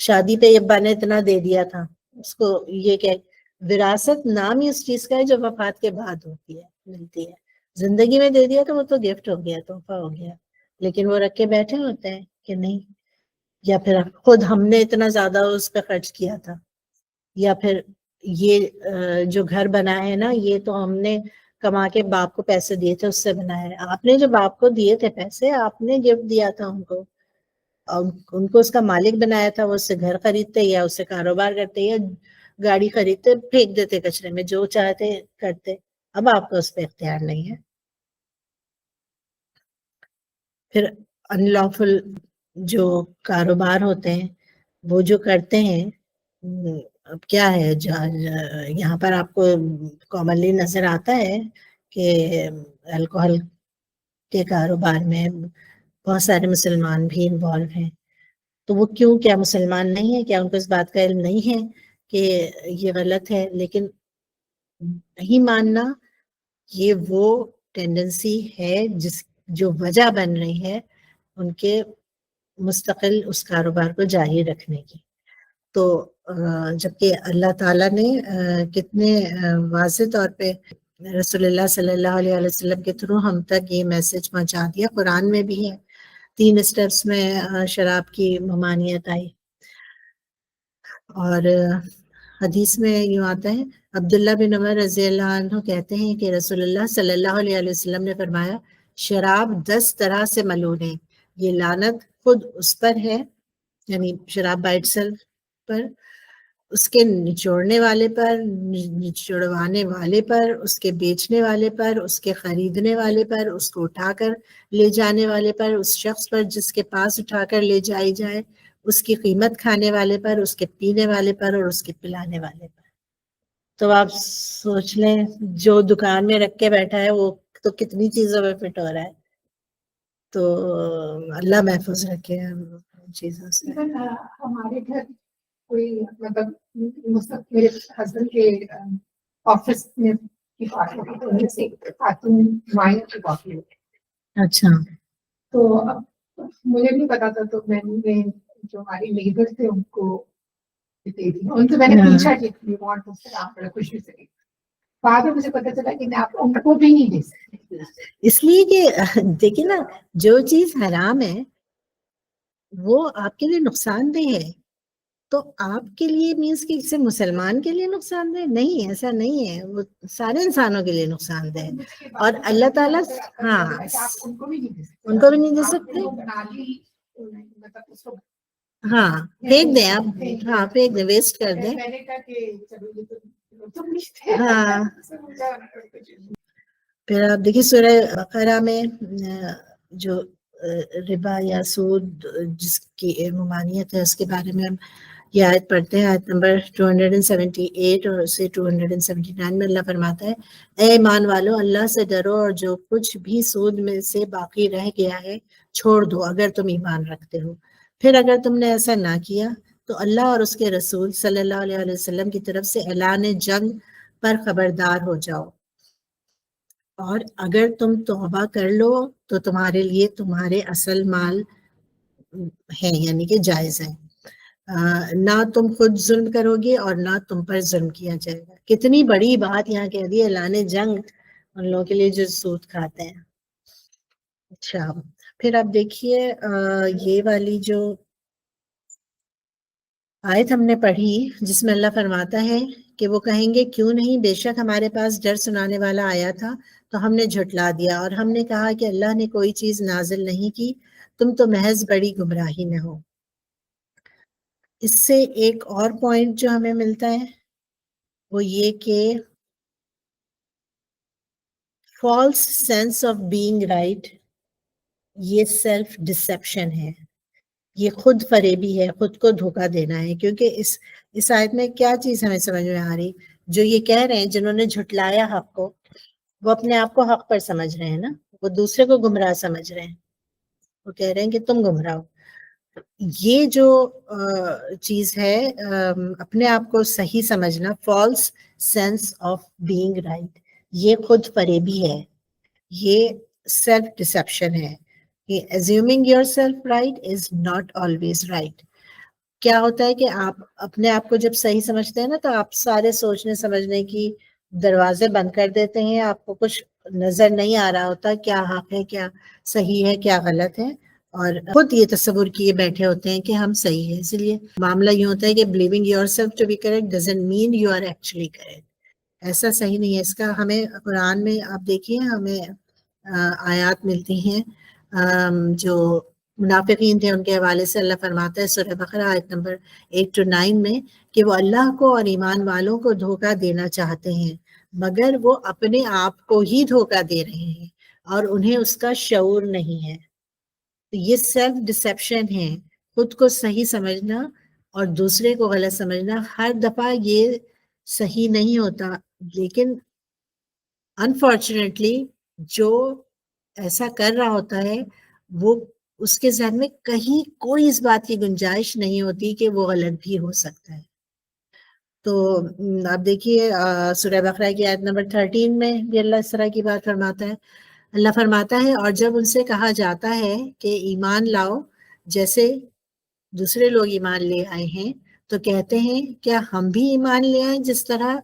شادی پہ ابا نے اتنا دے دیا تھا اس کو. یہ کہ وراثت نام ہی اس چیز کا ہے جو وفات کے بعد ہوتی ہے، ملتی ہے. زندگی میں دے دیا تو وہ تو گفٹ ہو گیا، تحفہ ہو گیا، لیکن وہ رکھ کے بیٹھے ہوتے ہیں کہ نہیں، یا پھر خود ہم نے اتنا زیادہ اس پہ خرچ کیا تھا، یا پھر یہ جو گھر بنا ہے نا یہ تو ہم نے کما کے باپ کو پیسے دیے تھے اس سے بنایا ہے. آپ نے جو باپ کو دیے تھے پیسے، آپ نے گفٹ دیا تھا ان کو، ان کو اس کا مالک بنایا تھا. وہ اس سے گھر خریدتے یا اس سے کاروبار کرتے یا گاڑی خریدتے، پھینک دیتے کچرے میں، جو چاہتے کرتے. اب آپ کو اس پہ اختیار نہیں ہے. پھر ان لافل جو کاروبار ہوتے ہیں وہ جو کرتے ہیں، اب کیا ہے یہاں پر آپ کو کامنلی نظر آتا ہے کہ الکوہل کے کاروبار میں بہت سارے مسلمان بھی انوالو ہیں. تو وہ کیوں؟ کیا مسلمان نہیں ہے؟ کیا ان کو اس بات کا علم نہیں ہے کہ یہ غلط ہے؟ لیکن نہیں ماننا یہ وہ ٹینڈنسی ہے جو وجہ بن رہی ہے ان کے مستقل اس کاروبار کو جاری رکھنے کی. تو جبکہ اللہ تعالیٰ نے کتنے واضح طور پہ رسول اللہ صلی اللہ علیہ وسلم کے تھرو ہم تک یہ میسج پہنچا دیا. قرآن میں بھی ہے 3 اسٹیپس میں شراب کی ممانعت آئی. اور حدیث میں یوں آتا ہے، عبداللہ بن عمر رضی اللہ عنہ کہتے ہیں کہ رسول اللہ صلی اللہ علیہ وسلم نے فرمایا، شراب 10 طرح سے ملعون ہے. یہ لعنت خود اس پر ہے، یعنی شراب بائی اٹ سیلف پر، اس کے نچوڑنے والے پر، نچوڑوانے والے پر، اس کے بیچنے والے پر، اس کے خریدنے والے پر، اس کو اٹھا کر لے جانے والے پر، اس شخص پر جس کے پاس اٹھا کر لے جائی جائے، اس کی قیمت کھانے والے پر، اس کے پینے والے پر، اور اس کے پلانے والے پر. تو آپ سوچ لیں جو دکان میں رکھ کے بیٹھا ہے وہ تو کتنی چیزوں میں فٹ ہو رہا ہے. تو اللہ محفوظ رکھے ہم چیزوں سے. ہمارے گھر کوئی مطلب میرے ہسبینڈ کے آفس میں کی بات ہوئی تو ان سے خاتون وائن کی بات ہوئی. اچھا. تو اب مجھے نہیں پتا تھا، تو میں نے جو ہماری نیبر تھے ان کو دے دی. ان سے میں نے پوچھا کہ آپ بڑا خوشی سے. بعد میں مجھے پتا چلا کہ میں آپ ان کو بھی نہیں دے سکتی، اس لیے کہ دیکھیں نا، جو چیز حرام ہے وہ آپ کے لیے نقصان دہ ہے. تو آپ کے لیے مینس کہ صرف مسلمان کے لیے نقصان دہ نہیں، ایسا نہیں ہے، وہ سارے انسانوں کے لیے نقصان دہ ہے. اور اللہ تعالیٰ ہاں ان کو بھی نہیں دے سکتے، ان کو بھی نہیں دے سکتے. مطلب اس کو ہاں پھینک دیں آپ، ہاں پھینک دیں، ویسٹ کر دیں. میں نے کہا کہ چلو یہ تو نہیں. ہاں. پھر آپ دیکھیے سورہ بقرہ میں جو ربا یا سود جس کی ممانعت ہے اس کے بارے میں ہم یہ آیت پڑھتے ہیں، آیت نمبر 278 اور اسے 279 میں اللہ فرماتا ہے، اے ایمان والو اللہ سے ڈرو اور جو کچھ بھی سود میں سے باقی رہ گیا ہے چھوڑ دو اگر تم ایمان رکھتے ہو. پھر اگر تم نے ایسا نہ کیا تو اللہ اور اس کے رسول صلی اللہ علیہ وسلم کی طرف سے اعلان جنگ پر خبردار ہو جاؤ، اور اگر تم توبہ کر لو تو تمہارے لیے تمہارے اصل مال ہے، یعنی کہ جائز ہے. نہ تم خود ظلم کرو گے اور نہ تم پر ظلم کیا جائے گا. کتنی بڑی بات یہاں کہہ دی، اعلان جنگ ان لوگوں کے لیے جو سود کھاتے ہیں. اچھا پھر آپ دیکھیے یہ والی جو آیت ہم نے پڑھی جس میں اللہ فرماتا ہے کہ وہ کہیں گے کیوں نہیں، بے شک ہمارے پاس ڈر سنانے والا آیا تھا تو ہم نے جھٹلا دیا، اور ہم نے کہا کہ اللہ نے کوئی چیز نازل نہیں کی، تم تو محض بڑی گمراہی میں ہو. اس سے ایک اور پوائنٹ جو ہمیں ملتا ہے وہ یہ کہ false sense of being right یہ سیلف ڈسیپشن ہے، یہ خود فریبی ہے، خود کو دھوکہ دینا ہے. کیونکہ اس آیت میں کیا چیز ہمیں سمجھ میں آ رہی، جو یہ کہہ رہے ہیں جنہوں نے جھٹلایا حق کو، وہ اپنے آپ کو حق پر سمجھ رہے ہیں نا، وہ دوسرے کو گمراہ سمجھ رہے ہیں. وہ کہہ رہے ہیں کہ تم گمراہ ہو. یہ جو چیز ہے اپنے آپ کو صحیح سمجھنا، false sense of being right, یہ خود فریبی ہے، یہ سیلف ڈسیپشن ہے. Assuming yourself right is not always right. کیا ہوتا ہے کہ آپ اپنے آپ کو جب صحیح سمجھتے ہیں نا تو آپ سارے سوچنے سمجھنے کی دروازے بند کر دیتے ہیں، آپ کو کچھ نظر نہیں آ رہا ہوتا کیا حق ہے، کیا صحیح ہے، کیا غلط ہے، اور خود یہ تصور کیے بیٹھے ہوتے ہیں کہ ہم صحیح ہے. اس لیے معاملہ یہ ہوتا ہے کہ believing yourself to be correct doesn't mean you are actually correct. ایسا صحیح نہیں ہے. اس کا ہمیں قرآن میں آپ دیکھیے ہمیں آیات ملتی ہیں جو منافقین تھے ان کے حوالے سے. اللہ فرماتا ہے سورہ بقرہ آیت نمبر 8-9 میں کہ وہ اللہ کو اور ایمان والوں کو دھوکہ دینا چاہتے ہیں مگر وہ اپنے آپ کو ہی دھوکہ دے رہے ہیں اور انہیں اس کا شعور نہیں ہے. تو یہ سیلف ڈسیپشن ہے، خود کو صحیح سمجھنا اور دوسرے کو غلط سمجھنا. ہر دفعہ یہ صحیح نہیں ہوتا، لیکن انفارچونیٹلی جو ایسا کر رہا ہوتا ہے وہ اس کے ذہن میں کہیں کوئی اس بات کی گنجائش نہیں ہوتی کہ وہ غلط بھی ہو سکتا ہے. تو آپ دیکھیے سورہ بقرہ کی آیت نمبر 13 میں بھی اللہ اس طرح کی بات فرماتا ہے. اللہ فرماتا ہے اور جب ان سے کہا جاتا ہے کہ ایمان لاؤ جیسے دوسرے لوگ ایمان لے آئے ہیں تو کہتے ہیں کیا ہم بھی ایمان لے آئیں جس طرح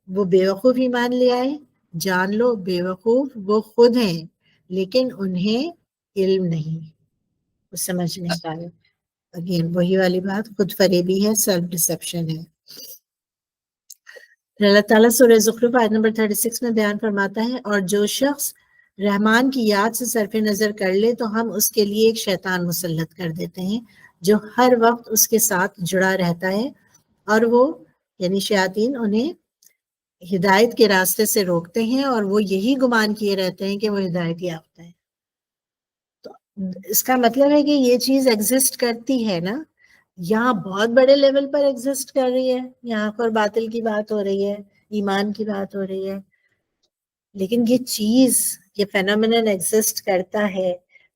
وہ بیوقوف ایمان لے آئے. جان لو بیوقوف وہ خود ہیں لیکن انہیں علم نہیں، وہ سمجھ نہیں پائے. اگین وہی والی بات، خود فریبی ہے، سیلف ڈسیپشن ہے. اللہ تعالیٰ سورہ زخرف آیت نمبر 36 میں بیان فرماتا ہے اور جو شخص رحمان کی یاد سے صرف نظر کر لے تو ہم اس کے لیے ایک شیطان مسلط کر دیتے ہیں جو ہر وقت اس کے ساتھ جڑا رہتا ہے اور وہ یعنی شیاطین انہیں ہدایت کے راستے سے روکتے ہیں اور وہ یہی گمان کیے رہتے ہیں کہ وہ ہدایت یافتہ ہے. تو اس کا مطلب ہے کہ یہ چیز ایگزسٹ کرتی ہے نا، یہاں بہت بڑے لیول پر ایگزسٹ کر رہی ہے، یہاں پر باطل کی بات ہو رہی ہے، ایمان کی بات ہو رہی ہے، لیکن یہ چیز یہ فینومینن ایگزسٹ کرتا ہے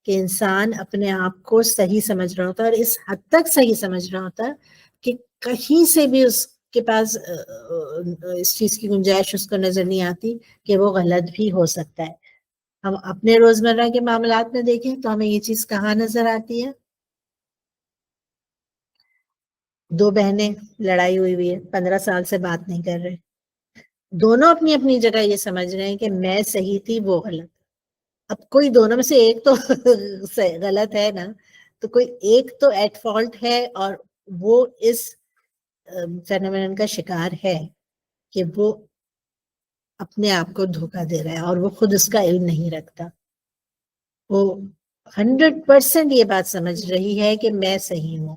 کہ انسان اپنے آپ کو صحیح سمجھ رہا ہوتا ہے اور اس حد تک صحیح سمجھ رہا ہوتا ہے کہ کہیں سے بھی اس کے پاس اس چیز کی گنجائش اس کو نظر نہیں آتی کہ وہ غلط بھی ہو سکتا ہے. ہم اپنے روزمرہ کے معاملات میں دیکھیں تو ہمیں یہ چیز کہاں نظر آتی ہے. دو بہنیں لڑائی ہوئی ہے، 15 سال سے بات نہیں کر رہے، دونوں اپنی اپنی جگہ یہ سمجھ رہے ہیں کہ میں صحیح تھی وہ غلط. اب کوئی دونوں میں سے ایک تو غلط ہے نا، تو کوئی ایک تو ایٹ فالٹ ہے اور وہ اس فینومینن کا شکار ہے کہ وہ اپنے آپ کو دھوکہ دے رہا ہے اور وہ خود اس کا علم نہیں رکھتا. وہ 100% یہ بات سمجھ رہی ہے کہ میں صحیح ہوں.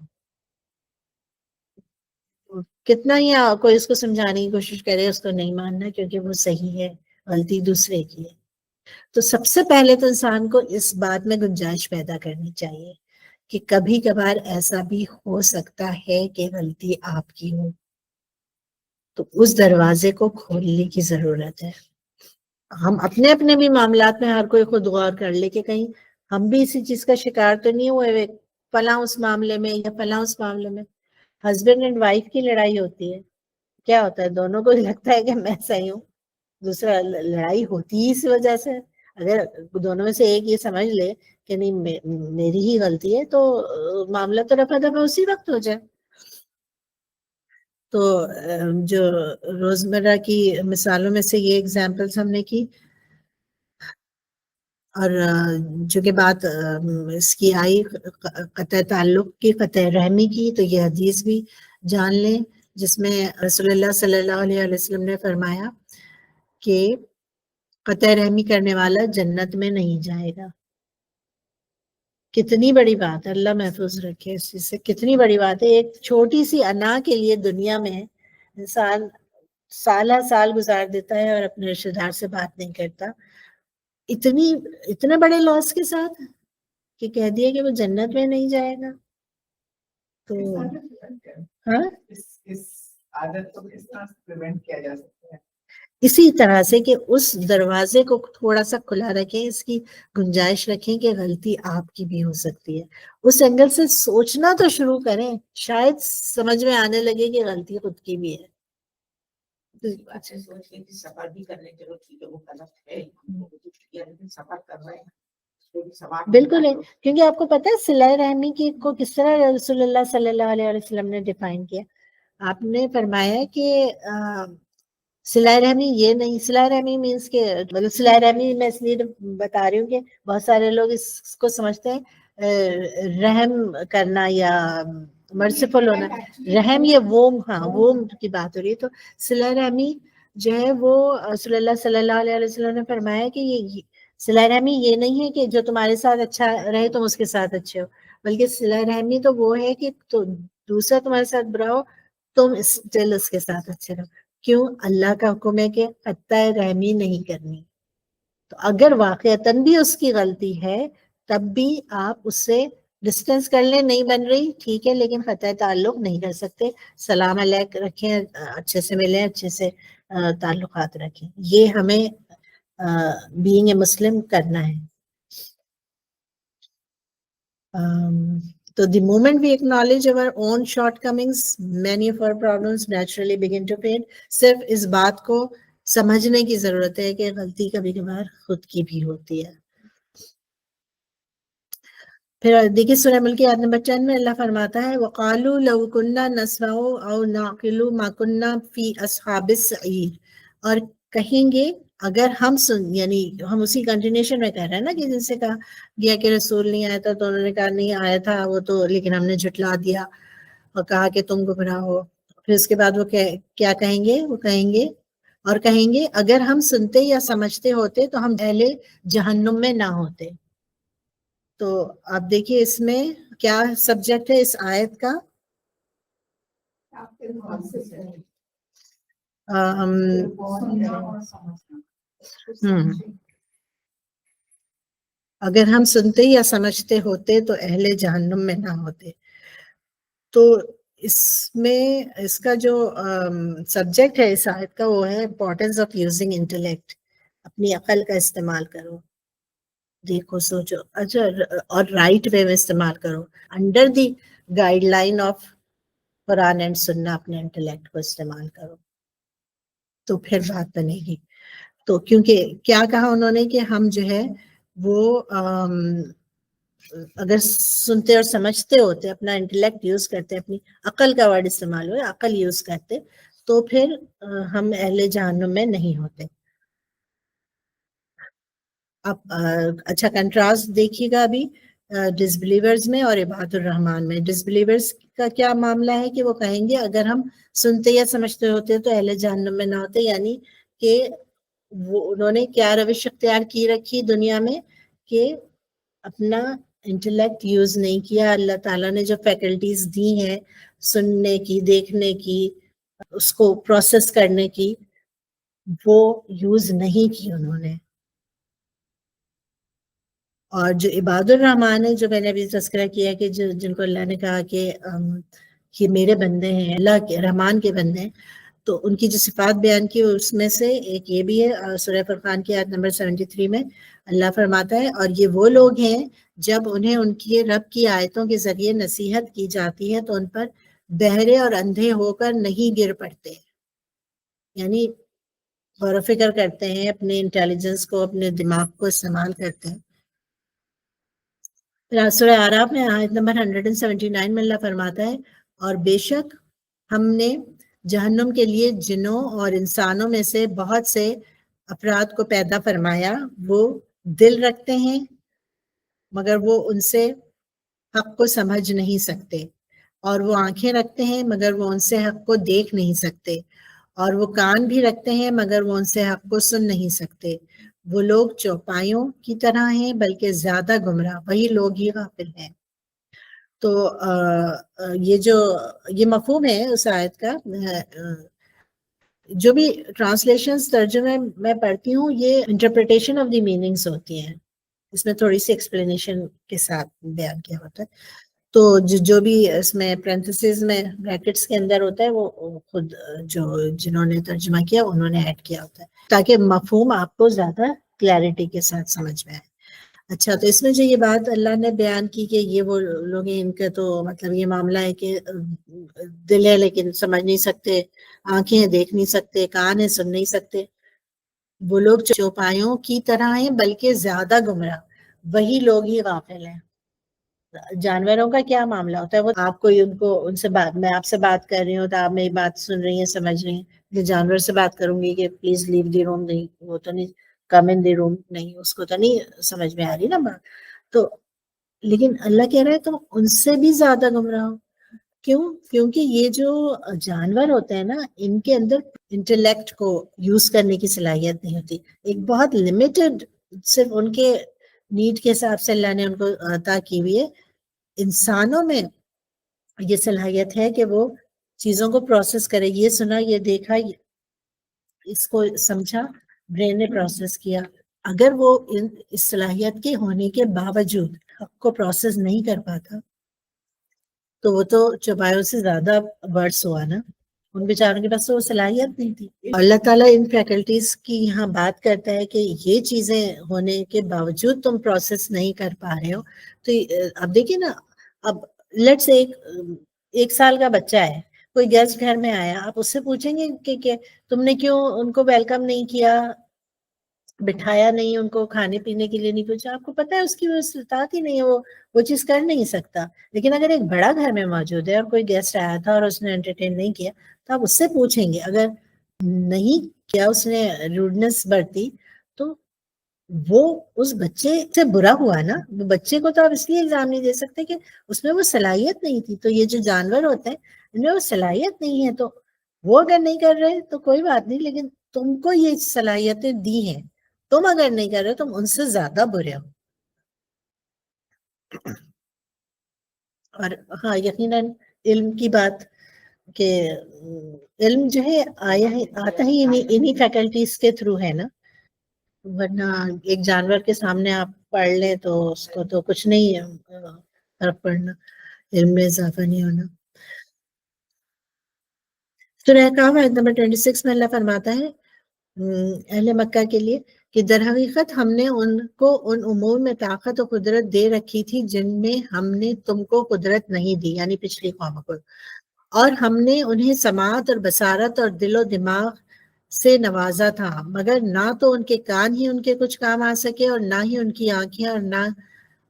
کتنا ہی کوئی اس کو سمجھانے کی کوشش کرے اس کو نہیں ماننا کیونکہ وہ صحیح ہے، غلطی دوسرے کی ہے. تو سب سے پہلے تو انسان کو اس بات میں گنجائش پیدا کرنی چاہیے کہ کبھی کبھار ایسا بھی ہو سکتا ہے کہ غلطی آپ کی ہو، تو اس دروازے کو کھولنے کی ضرورت ہے. ہم اپنے اپنے بھی معاملات میں ہر کوئی خود غور کر لے کہ کہیں ہم بھی اسی چیز کا شکار تو نہیں ہوئے فلاں اس معاملے میں یا فلاں اس معاملے میں. ہسبینڈ اینڈ وائف کی لڑائی ہوتی ہے، کیا ہوتا ہے دونوں کو لگتا ہے کہ میں صحیح ہوں، دوسرا لڑائی ہوتی ہی اس وجہ سے. اگر دونوں میں سے ایک یہ سمجھ لے کہ نہیں میری ہی غلطی ہے تو معاملہ تو رفع دفع اسی وقت ہو جائے. تو جو روزمرہ کی مثالوں میں سے یہ ایگزامپلس ہم نے کی، اور جو کہ بات اس کی آئی قطع تعلق کی، قطع رحمی کی، تو یہ حدیث بھی جان لیں جس میں رسول اللہ صلی اللہ علیہ وسلم نے فرمایا کہ قطع رحمی کرنے والا جنت میں نہیں جائے گا. کتنی بڑی بات ہے، اللہ محفوظ رکھے اس چیز سے. کتنی بڑی بات ہے، ایک چھوٹی سی انا کے لیے دنیا میں انسان سالہ سال گزار دیتا ہے اور اپنے رشتہ دار سے بات نہیں کرتا، اتنے بڑے لاس کے ساتھ کہ کہہ دیا کہ وہ جنت میں نہیں جائے گا. تو ہاں اسی طرح سے کہ اس دروازے کو تھوڑا سا کھلا رکھیں، اس کی گنجائش رکھیں کہ غلطی آپ کی بھی ہو سکتی ہے. اس اینگل سے سوچنا تو شروع کریں، شاید سمجھ میں آنے لگے کہ غلطی خود کی بھی ہے. اچھے سوچ کے سفر بھی کرنے چلو ٹھیک ہے وہ غلط ہے لیکن سفر کر رہے ہیں کوئی سوال بالکل ہے، ہوگا تو- کیونکہ آپ کو پتہ ہے صلہ رحمی کی کو کس طرح رسول اللہ صلی اللہ علیہ وسلم نے ڈیفائن کیا. آپ نے فرمایا کہ صلہ رحمی یہ نہیں، صلہ رحمی مینس کہ مطلب صلہ رحمی میں اس لیے بتا رہی ہوں کہ بہت سارے لوگ اس کو سمجھتے ہیں رحم کرنا یا مرسیفل ہونا. رحم یہ ووم، ہاں ووم کی بات ہو رہی ہے. تو صلہ رحمی جو ہے وہ رسول اللہ صلی اللہ علیہ وسلم نے فرمایا کہ یہ صلہ رحمی یہ نہیں ہے کہ جو تمہارے ساتھ اچھا رہے تم اس کے ساتھ اچھے ہو، بلکہ صلہ رحمی تو وہ ہے کہ تو دوسرا تمہارے ساتھ برا ہو تم اسٹل اس کے ساتھ اچھے رہو. کیوں؟ اللہ کا حکم ہے کہ قطع رحمی نہیں کرنی. تو اگر واقعتاً بھی اس کی غلطی ہے تب بھی آپ اس سے ڈسٹینس کر لیں، نہیں بن رہی ٹھیک ہے، لیکن قطع تعلق نہیں کر سکتے. سلام علیکم رکھیں، اچھے سے ملیں، اچھے سے تعلقات رکھیں. یہ ہمیں بینگ اے مسلم کرنا ہے. So the moment we acknowledge our own shortcomings, many of our problems naturally begin to fade. صرف اس بات کو سمجھنے کی ضرورت ہے کہ غلطی کبھی کبھار خود کی بھی ہوتی ہے. پھر دیکھیے سورہ ملک کی آیت نمبر 10 میں اللہ فرماتا ہے وَقَالُوا لَوْ كُنَّا نَسْمَعُ أَوْ نَعْقِلُ مَا كُنَّا فِي أَصْحَابِ السَّعِيرِ. اور کہیں گے اگر ہم یعنی ہم اسی کنٹینیوشن میں کہہ رہے ہیں نا کہ جن سے کہا گیا کہ رسول نہیں آیا تھا تو انہوں نے کہا نہیں آیا تھا وہ تو، لیکن ہم نے جھٹلا دیا اور کہا کہ تم گمراہ ہو. پھر اس کے بعد وہ کیا کہیں گے؟ وہ کہیں گے اور کہیں گے اگر ہم سنتے یا سمجھتے ہوتے تو ہم اہل جہنم میں نہ ہوتے. تو آپ دیکھیے اس میں کیا سبجیکٹ ہے اس آیت کا؟ اگر ہم سنتے یا سمجھتے ہوتے تو اہل جہنم میں نہ ہوتے. تو اس میں اس کا جو سبجیکٹ ہے اس آیت کا وہ ہے امپورٹینس آف یوزنگ انٹلیکٹ. اپنی عقل کا استعمال کرو، دیکھو سوچو، اچھا اور رائٹ وے میں استعمال کرو، under the guide line of Quran and سننا اپنے انٹلیکٹ کو استعمال کرو تو پھر بات بنے گی. تو کیونکہ کیا کہا انہوں نے کہ ہم جو ہے وہ اگر سنتے اور سمجھتے ہوتے، اپنا انٹلیکٹ یوز کرتے، اپنی عقل کا ورڈ استعمال ہوئے، عقل یوز کرتے تو پھر ہم اہل جہنم میں نہیں ہوتے. اب اچھا کنٹراسٹ دیکھیے گا ابھی ڈسبلیورز میں اور عباد الرحمان میں. ڈسبلیورز کا کیا معاملہ ہے کہ وہ کہیں گے اگر ہم سنتے یا سمجھتے ہوتے تو اہل جہنم میں نہ ہوتے، یعنی کہ وہ انہوں نے کیا روش اختیار کی رکھی دنیا میں کہ اپنا انٹلیکٹ یوز نہیں کیا. اللہ تعالیٰ نے جو فیکلٹیز دی ہیں سننے کی، دیکھنے کی، اس کو پروسیس کرنے کی، وہ یوز نہیں کی انہوں نے. اور جو عباد الرحمان ہے جو میں نے ابھی تذکرہ کیا کہ جن کو اللہ نے کہا کہ یہ میرے بندے ہیں، اللہ کے رحمان کے بندے ہیں، تو ان کی جو صفات بیان کی اس میں سے ایک یہ بھی ہے. سورہ فرقان کی آیت نمبر 73 میں اللہ فرماتا ہے اور یہ وہ لوگ ہیں جب انہیں ان کی رب کی آیتوں کے ذریعے نصیحت کی جاتی ہے تو ان پر بہرے اور اندھے ہو کر نہیں گر پڑتے، یعنی غور و فکر کرتے ہیں، اپنے انٹیلیجنس کو، اپنے دماغ کو استعمال کرتے ہیں. سورہ اعراف میں آیت نمبر 179 میں اللہ فرماتا ہے اور بے شک ہم نے جہنم کے لیے جنوں اور انسانوں میں سے بہت سے افراد کو پیدا فرمایا، وہ دل رکھتے ہیں مگر وہ ان سے حق کو سمجھ نہیں سکتے، اور وہ آنکھیں رکھتے ہیں مگر وہ ان سے حق کو دیکھ نہیں سکتے، اور وہ کان بھی رکھتے ہیں مگر وہ ان سے حق کو سن نہیں سکتے. وہ لوگ چوپایوں کی طرح ہیں بلکہ زیادہ گمراہ وہی لوگ ہی غافل ہیں. تو یہ مفہوم ہے اس آیت کا. جو بھی ٹرانسلیشنز ترجمے میں پڑھتی ہوں یہ انٹرپریٹیشن آف دی میننگز ہوتی ہیں، اس میں تھوڑی سی ایکسپلینیشن کے ساتھ بیان کیا ہوتا ہے. تو جو بھی اس میں پرنتھسز میں بریکٹس کے اندر ہوتا ہے وہ خود جنہوں نے ترجمہ کیا انہوں نے ایڈ کیا ہوتا ہے تاکہ مفہوم آپ کو زیادہ کلیئرٹی کے ساتھ سمجھ میں آئے. اچھا تو اس میں جو یہ بات اللہ نے بیان کی کہ یہ وہ لوگ ہیں ان کا تو مطلب یہ معاملہ ہے کہ دل ہے لیکن سمجھ نہیں سکتے، آنکھیں ہیں دیکھ نہیں سکتے، کان ہیں سن نہیں سکتے، وہ لوگ چوپایوں کی طرح ہیں بلکہ زیادہ گمراہ وہی لوگ ہی غافل ہیں. جانوروں کا کیا معاملہ ہوتا ہے, وہ آپ کوئی ان سے بات, میں آپ سے بات کر رہی ہوں تو آپ میری بات سن رہی ہیں, سمجھ رہی ہیں. جو جانور سے بات کروں گی کہ پلیز لیو دی روم, نہیں, وہ تو نہیں, کم ان دی روم, نہیں, اس کو تو نہیں سمجھ میں آ رہی نا بات. تو لیکن اللہ کہہ رہا ہے تم ان سے بھی زیادہ گمراہ ہو. کیوں؟ کیونکہ یہ جو جانور ہوتے ہیں نا, ان کے اندر انٹلیکٹ کو یوز کرنے کی صلاحیت نہیں ہوتی. ایک بہت لمیٹڈ, صرف ان کے نیڈ کے حساب سے اللہ نے ان کو عطا کی ہوئی ہے. انسانوں میں یہ صلاحیت ہے کہ وہ چیزوں کو پروسیس کرے. یہ سنا, یہ دیکھا, اس کو سمجھا, برین نے پروسیس کیا. اگر وہ اس صلاحیت کے ہونے کے باوجود حق کو پروسیس نہیں کر پاتا تو وہ تو چوپایوں سے زیادہ برڈس ہوا نا. ان بیچاروں کے پاس تو وہ صلاحیت نہیں تھی. اللہ تعالیٰ ان فیکلٹیز کی یہاں بات کرتا ہے کہ یہ چیزیں ہونے کے باوجود تم پروسیس نہیں کر پا رہے ہو. تو اب دیکھیے نا, اب لیٹ سے ایک سال کا بچہ ہے, کوئی گیسٹ گھر میں آیا, آپ اس سے پوچھیں گے کہ تم نے کیوں ان کو ویلکم نہیں کیا, بٹھایا نہیں, ان کو کھانے پینے کے لیے نہیں پوچھا؟ آپ کو پتا ہے اس کی وہ استطاعت ہی نہیں ہے, وہ چیز کر نہیں سکتا. لیکن اگر ایک بڑا گھر میں موجود ہے اور کوئی گیسٹ آیا تھا اور اس نے انٹرٹین نہیں کیا, تو آپ اس سے پوچھیں گے. اگر نہیں کیا, اس نے روڈنس برتی, تو وہ اس بچے سے برا ہوا نا. بچے کو تو آپ اس لیے الزام نہیں دے سکتے کہ اس میں وہ صلاحیت نہیں تھی. تو یہ جو جانور ہوتے ہیں ان میں وہ صلاحیت نہیں ہے, تو وہ اگر نہیں کر رہے تو کوئی بات نہیں, لیکن تم کو یہ صلاحیتیں دی ہیں, تم اگر نہیں کر رہے تم ان سے زیادہ برے ہو. اور ہاں, یقیناً علم کی بات, کہ علم جو ہے آتا ہی انہی فیکلٹیز کے تھرو ہے نا. ورنہ ایک جانور کے سامنے آپ پڑھ لیں تو اس کو تو کچھ نہیں فرق پڑنا, علم میں اضافہ نہیں ہونا. سورہ احقاف آیت نمبر 26 میں اللہ فرماتا ہے اہل مکہ کے لیے کہ در حقیقت ہم نے ان کو ان امور میں طاقت و قدرت دے رکھی تھی جن میں ہم نے تم کو قدرت نہیں دی, یعنی پچھلی قوموں کو. اور ہم نے انہیں سماعت اور بصارت اور دل و دماغ سے نوازا تھا, مگر نہ تو ان کے کان ہی ان کے کچھ کام آ سکے اور نہ ہی ان کی آنکھیں اور نہ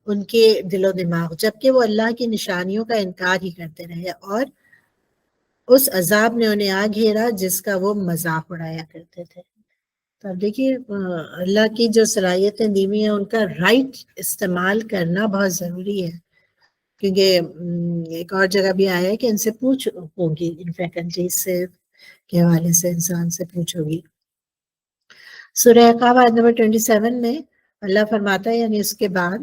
ان کے دل و دماغ, جبکہ وہ اللہ کی نشانیوں کا انکار ہی کرتے رہے. اور اس عذاب نے انہیں آ گھیرا جس کا وہ مذاق اڑایا کرتے تھے. تو اب دیکھیے, اللہ کی جو صلاحیتیں دی ہوئی ہیں ان کا رائٹ استعمال کرنا بہت ضروری ہے. کیونکہ ایک اور جگہ بھی آیا ہے کہ ان سے پوچھ ہوگی, ان فیکلٹیز سے کے حوالے سے انسان سے پوچھ ہوگی. سورہ احقاف آیت نمبر 27 میں اللہ فرماتا ہے, یعنی اس کے بعد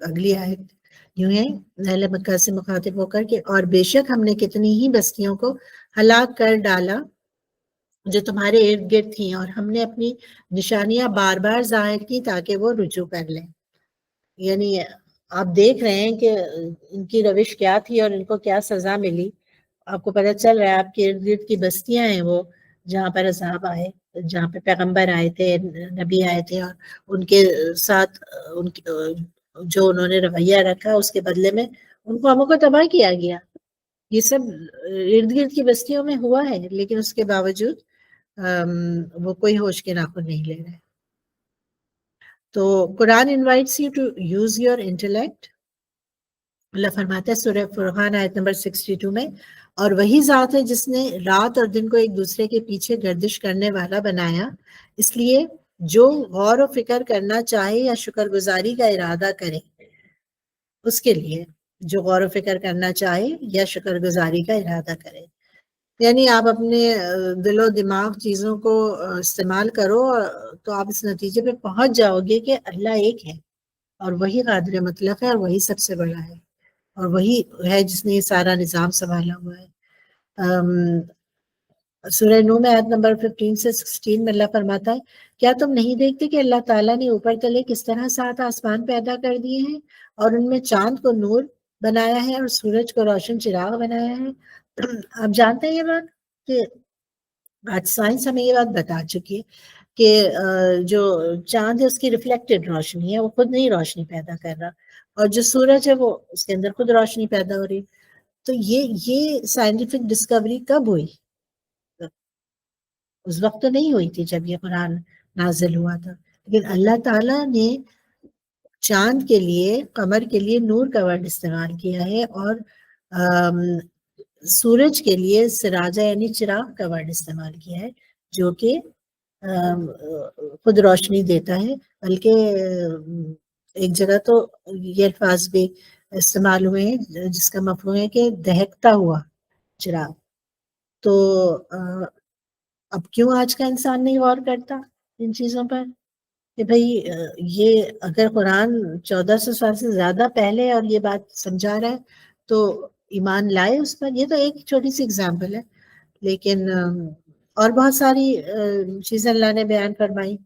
اگلی آیت یوں ہے اہل مکہ سے مخاطب ہو کر کہ اور بے شک ہم نے کتنی ہی بستیوں کو ہلاک کر ڈالا جو تمہارے ارد گرد تھیں, اور ہم نے اپنی نشانیاں بار بار ظاہر کی تاکہ وہ رجوع کر لیں. یعنی آپ دیکھ رہے ہیں کہ ان کی روش کیا تھی اور ان کو کیا سزا ملی. آپ کو پتہ چل رہا ہے آپ کے ارد گرد کی بستیاں ہیں وہ جہاں پر عذاب آئے, جہاں پہ پیغمبر آئے تھے, نبی آئے تھے, اور ان کے ساتھ جو انہوں نے رویہ رکھا اس کے بدلے میں ان قوموں کو تباہ کیا گیا. یہ سب ارد گرد کی بستیوں میں ہوا ہے, لیکن اس کے باوجود وہ کوئی ہوش کے ناخن نہیں لے رہے. تو قرآن invites you to use your intellect. اللہ فرماتا ہے سورہ فرقان آیت نمبر 62 میں, اور وہی ذات ہے جس نے رات اور دن کو ایک دوسرے کے پیچھے گردش کرنے والا بنایا, اس لیے جو غور و فکر کرنا چاہے یا شکر گزاری کا ارادہ کرے, اس کے لیے جو غور و فکر کرنا چاہے یا شکر گزاری کا ارادہ کرے. یعنی آپ اپنے دل و دماغ چیزوں کو استعمال کرو تو آپ اس نتیجے پہ پہنچ جاؤ گے کہ اللہ ایک ہے, اور وہی قادر مطلق ہے, اور وہی سب سے بڑا ہے, اور وہی ہے جس نے یہ سارا نظام سنبھالا ہوا ہے. سورہ نوح میں آیت نمبر 15 سے 16 میں اللہ فرماتا ہے کیا تم نہیں دیکھتے کہ اللہ تعالیٰ نے اوپر تلے کس طرح 7 آسمان پیدا کر دیے ہیں, اور ان میں چاند کو نور بنایا ہے اور سورج کو روشن چراغ بنایا ہے. آپ جانتے ہیں یہ بات کہ آج سائنس ہمیں یہ بات بتا چکی ہے کہ جو چاند ہے اس کی ریفلیکٹڈ روشنی ہے, وہ خود نہیں روشنی پیدا کر رہا, اور جو سورج ہے وہ اس کے اندر خود روشنی پیدا ہو رہی. تو یہ سائنٹیفک ڈسکوری کب ہوئی؟ اس وقت تو نہیں ہوئی تھی جب یہ قرآن نازل ہوا تھا, لیکن اللہ تعالیٰ نے چاند کے لیے، قمر کے لیے نور کا ورڈ استعمال کیا ہے، اور سورج کے لیے سراجہ یعنی چراغ کا ورڈ استعمال کیا ہے، جو کہ خود روشنی دیتا ہے۔ بلکہ ایک جگہ تو یہ الفاظ بھی استعمال ہوئے ہیں جس کا مفہوم ہے کہ دہکتا ہوا چراغ۔ تو اب کیوں آج کا انسان نہیں غور کرتا ان چیزوں پر کہ بھئی یہ اگر قرآن 1400 سال سے زیادہ پہلے اور یہ بات سمجھا رہا ہے تو ایمان لائے اس پر۔ یہ تو ایک چھوٹی سی اگزامپل ہے، لیکن اور بہت ساری چیزیں اللہ نے بیان فرمائی۔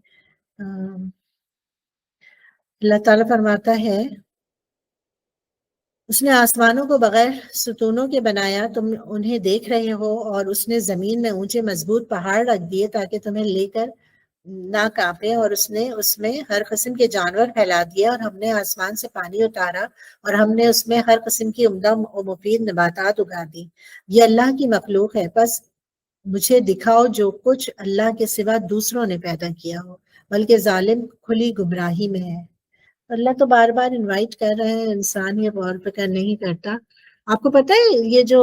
اللہ تعالیٰ فرماتا ہے اس نے آسمانوں کو بغیر ستونوں کے بنایا، تم انہیں دیکھ رہے ہو، اور اس نے زمین میں اونچے مضبوط پہاڑ رکھ دیے تاکہ تمہیں لے کر نہ کانپے، اور اس نے اس میں ہر قسم کے جانور پھیلا دیا، اور ہم نے آسمان سے پانی اتارا، اور ہم نے اس میں ہر قسم کی عمدہ و مفید نباتات اگا دی۔ یہ اللہ کی مخلوق ہے، بس مجھے دکھاؤ جو کچھ اللہ کے سوا دوسروں نے پیدا کیا ہو، بلکہ ظالم کھلی گمراہی میں ہے۔ اللہ تو بار بار انوائٹ کر رہے ہیں، انسان یہ غور فکر نہیں کرتا۔ آپ کو پتہ ہے یہ جو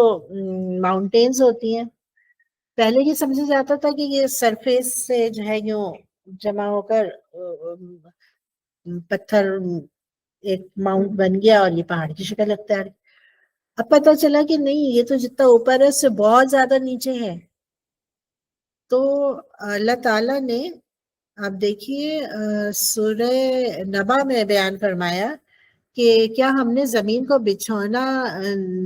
ماؤنٹینز ہوتی ہیں، پہلے یہ سمجھا جاتا تھا کہ یہ سرفیس سے جو ہے یوں جمع ہو کر پتھر ایک ماؤنٹ بن گیا اور یہ پہاڑ کی شکل اختیار۔ اب پتہ چلا کہ نہیں، یہ تو جتنا اوپر ہے اس سے بہت زیادہ نیچے ہے۔ تو اللہ تعالیٰ نے، آپ دیکھیے سورہ نبا میں بیان فرمایا کہ کیا ہم نے زمین کو بچھونا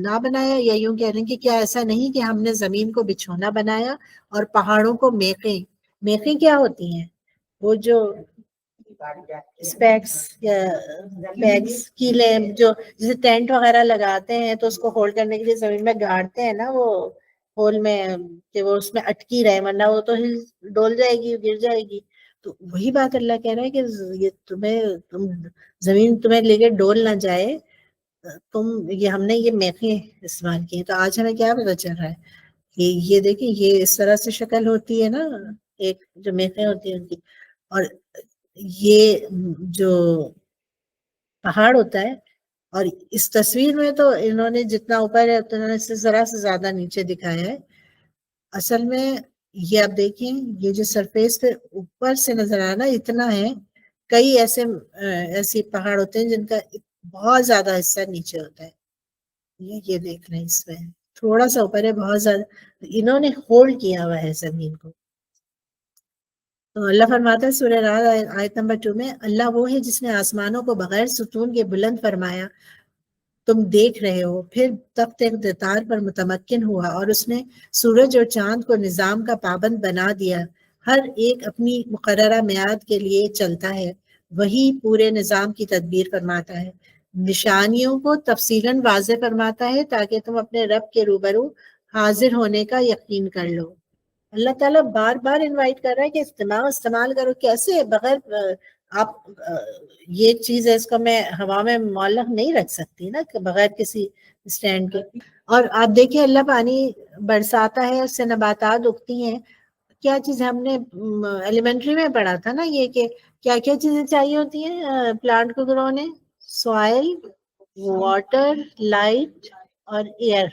نہ بنایا، یا یوں کہہ رہے ہیں کہ کیا ایسا نہیں کہ ہم نے زمین کو بچھونا بنایا اور پہاڑوں کو میخیں۔ میخیں کیا ہوتی ہیں؟ وہ جو اسپیکس یا پیکس کیلے جو جسے ٹینٹ وغیرہ لگاتے ہیں تو اس کو ہولڈ کرنے کے لیے زمین میں گاڑتے ہیں نا وہ ہول میں، کہ وہ اس میں اٹکی رہے، ورنہ وہ تو ڈول جائے گی، گر جائے گی۔ تو وہی بات اللہ کہہ رہا ہے کہ یہ زمین تمہیں لے کے ڈول نہ جائے، یہ ہم نے یہ میخیں استعمال کی ہیں۔ تو آج ہمیں کیا پتہ چل رہا ہے کہ یہ دیکھیں یہ اس طرح سے شکل ہوتی ہے نا، ایک جو میخیں ہوتی ہیں ان کی، اور یہ جو پہاڑ ہوتا ہے، اور اس تصویر میں تو انہوں نے جتنا اوپر ہے انہوں نے اس سے ذرا سے زیادہ نیچے دکھایا ہے۔ اصل میں یہ آپ دیکھیں، یہ جو سرفیس پہ اوپر سے نظر آنا اتنا ہے، کئی ایسے پہاڑ ہوتے ہیں جن کا بہت زیادہ حصہ نیچے ہوتا ہے۔ یہ دیکھ رہے ہیں، اس میں تھوڑا سا اوپر ہے، بہت زیادہ انہوں نے ہولڈ کیا ہوا ہے زمین کو۔ تو اللہ فرماتا ہے سورہ رعد آیت نمبر 2 میں، اللہ وہ ہے جس نے آسمانوں کو بغیر ستون کے بلند فرمایا، تم دیکھ رہے ہو، پھر تخت اقتدار پر متمکن ہوا، اور اس نے سورج اور چاند کو نظام کا پابند بنا دیا، ہر ایک اپنی مقررہ میعاد کے لیے چلتا ہے، وہی پورے نظام کی تدبیر فرماتا ہے، نشانیوں کو تفصیلاً واضح فرماتا ہے تاکہ تم اپنے رب کے روبرو حاضر ہونے کا یقین کر لو۔ اللہ تعالیٰ بار بار انوائٹ کر رہا ہے کہ استعمال کرو۔ کیسے؟ بغیر آپ یہ چیز ہے، اس کو میں ہوا میں معلق نہیں رکھ سکتی نا بغیر کسی اسٹینڈ کے۔ اور آپ دیکھیں اللہ پانی برساتا ہے، اس سے نباتات اگتی ہیں۔ کیا چیز ہم نے ایلیمنٹری میں پڑھا تھا نا یہ کہ کیا کیا چیزیں چاہیے ہوتی ہیں پلانٹ کو گرو ہونے؟ سوائل، واٹر، لائٹ اور ایئر۔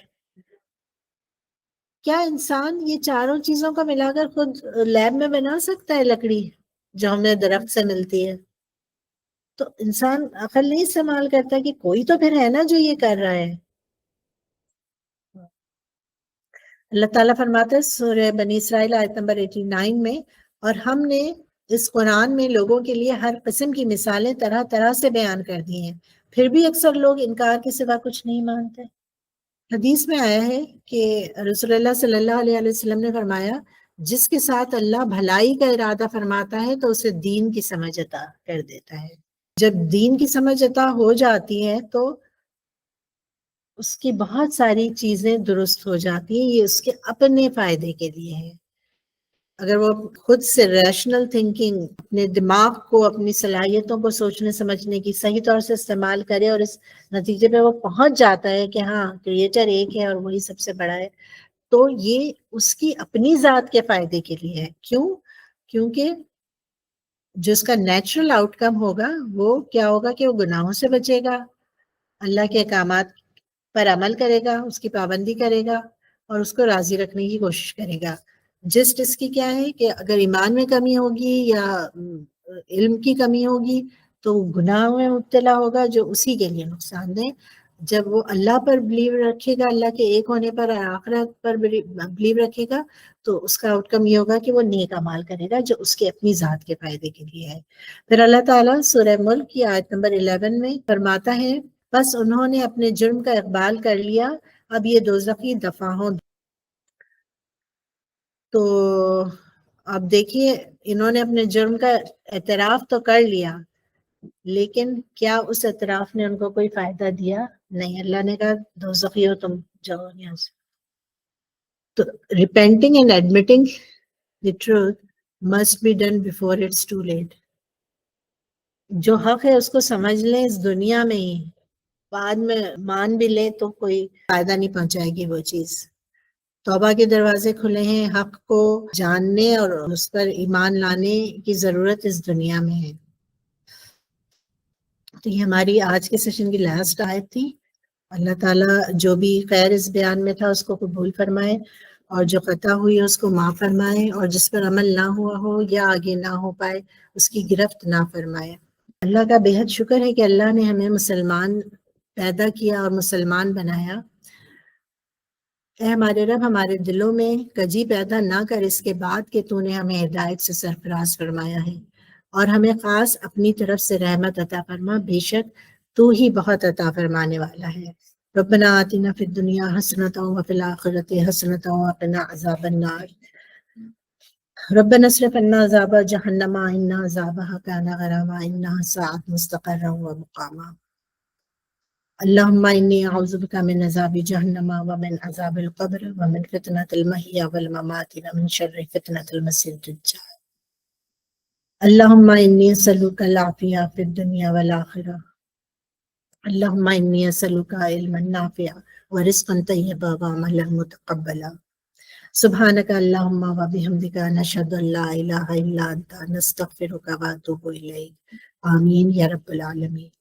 کیا انسان یہ چاروں چیزوں کو ملا کر خود لیب میں بنا سکتا ہے لکڑی جو ہمیں درخت سے ملتی ہے؟ تو انسان عقل نہیں استعمال کرتا کہ کوئی تو پھر ہے نا جو یہ کر رہا ہے۔ اللہ تعالیٰ فرماتا ہے سورہ بنی اسرائیل آیت نمبر 89 میں، اور ہم نے اس قرآن میں لوگوں کے لیے ہر قسم کی مثالیں طرح طرح سے بیان کر دی ہیں، پھر بھی اکثر لوگ انکار کے سوا کچھ نہیں مانتے۔ حدیث میں آیا ہے کہ رسول اللہ صلی اللہ علیہ وسلم نے فرمایا، جس کے ساتھ اللہ بھلائی کا ارادہ فرماتا ہے تو اسے دین کی سمجھ عطا کر دیتا ہے۔ جب دین کی سمجھ عطا ہو جاتی ہے تو اس کی بہت ساری چیزیں درست ہو جاتی ہیں، یہ اس کے اپنے فائدے کے لیے ہے۔ اگر وہ خود سے ریشنل تھنکنگ، اپنے دماغ کو، اپنی صلاحیتوں کو سوچنے سمجھنے کی صحیح طور سے استعمال کرے اور اس نتیجے پہ وہ پہنچ جاتا ہے کہ ہاں کریٹر ایک ہے اور وہی سب سے بڑا ہے، تو یہ اس کی اپنی ذات کے فائدے کے لیے ہے۔ کیوں؟ کیونکہ جو اس کا نیچرل آؤٹ کم ہوگا وہ کیا ہوگا کہ وہ گناہوں سے بچے گا، اللہ کے احکامات پر عمل کرے گا، اس کی پابندی کرے گا اور اس کو راضی رکھنے کی کوشش کرے گا۔ جسٹ اس کی کیا ہے کہ اگر ایمان میں کمی ہوگی یا علم کی کمی ہوگی تو گناہ میں مبتلا ہوگا، جو اسی کے لیے نقصان دہ۔ جب وہ اللہ پر بلیو رکھے گا، اللہ کے ایک ہونے پر اور آخرت پر بلیو رکھے گا، تو اس کا آؤٹ کم یہ ہوگا کہ وہ نیک اعمال کرے گا جو اس کے اپنی ذات کے فائدے کے لیے ہے۔ پھر اللہ تعالیٰ سورہ ملک کی آیت نمبر 11 میں فرماتا ہے بس انہوں نے اپنے جرم کا اقبال کر لیا، اب یہ دوزخی دفع ہوں۔ تو اب دیکھیے انہوں نے اپنے جرم کا اعتراف تو کر لیا، لیکن کیا اس اعتراف نے ان کو کوئی فائدہ دیا؟ نہیں، اللہ نے کہا دوزخی ہو تم، جاؤ یہاں سے۔ تو repenting and admitting the truth must be done before it's too late۔ جو حق ہے اس کو سمجھ لیں اس دنیا میں ہی، بعد میں مان بھی لیں تو کوئی فائدہ نہیں پہنچائے گی وہ چیز۔ توبہ کے دروازے کھلے ہیں، حق کو جاننے اور اس پر ایمان لانے کی ضرورت اس دنیا میں ہے۔ تو یہ ہماری آج کے سیشن کی لاسٹ آیت تھی۔ اللہ تعالیٰ جو بھی خیر اس بیان میں تھا اس کو قبول فرمائے، اور جو خطا ہوئی اس کو معاف فرمائے، اور جس پر عمل نہ ہوا ہو یا آگے نہ ہو پائے اس کی گرفت نہ فرمائے۔ اللہ کا بے حد شکر ہے کہ اللہ نے ہمیں مسلمان پیدا کیا اور مسلمان بنایا۔ اے ہمارے رب، ہمارے دلوں میں کجی پیدا نہ کر اس کے بعد کہ تو نے ہمیں ہدایت سے سرفراز فرمایا ہے، اور ہمیں خاص اپنی طرف سے رحمت عطا فرما، بے شک تو ہی بہت عطا فرمانے والا ہے۔ ربنا آتنا فی الدنیا حسنۃ وفی الآخرۃ حسنۃ وقنا عذاب النار۔ ربنا اصرف عنا عذاب جہنم ان عذابها کان غراما انها ساءت مستقرا ومقاما۔ اللهم انی اعوذ بک من عذاب جہنم ومن عذاب القبر ومن فتنة المحیا والممات ومن شر فتنة المسیح الدجال۔ اللهم انی اسألک العافیہ فی الدنیا والآخرہ۔ اللهم انی اسألک علما نافعا ورزقا طیبا وعملا متقبلا۔ سبحانک اللہم وبحمدک نشہد ان لا الہ الا انت نستغفرک ونتوب الیک۔ آمین یا رب العالمین۔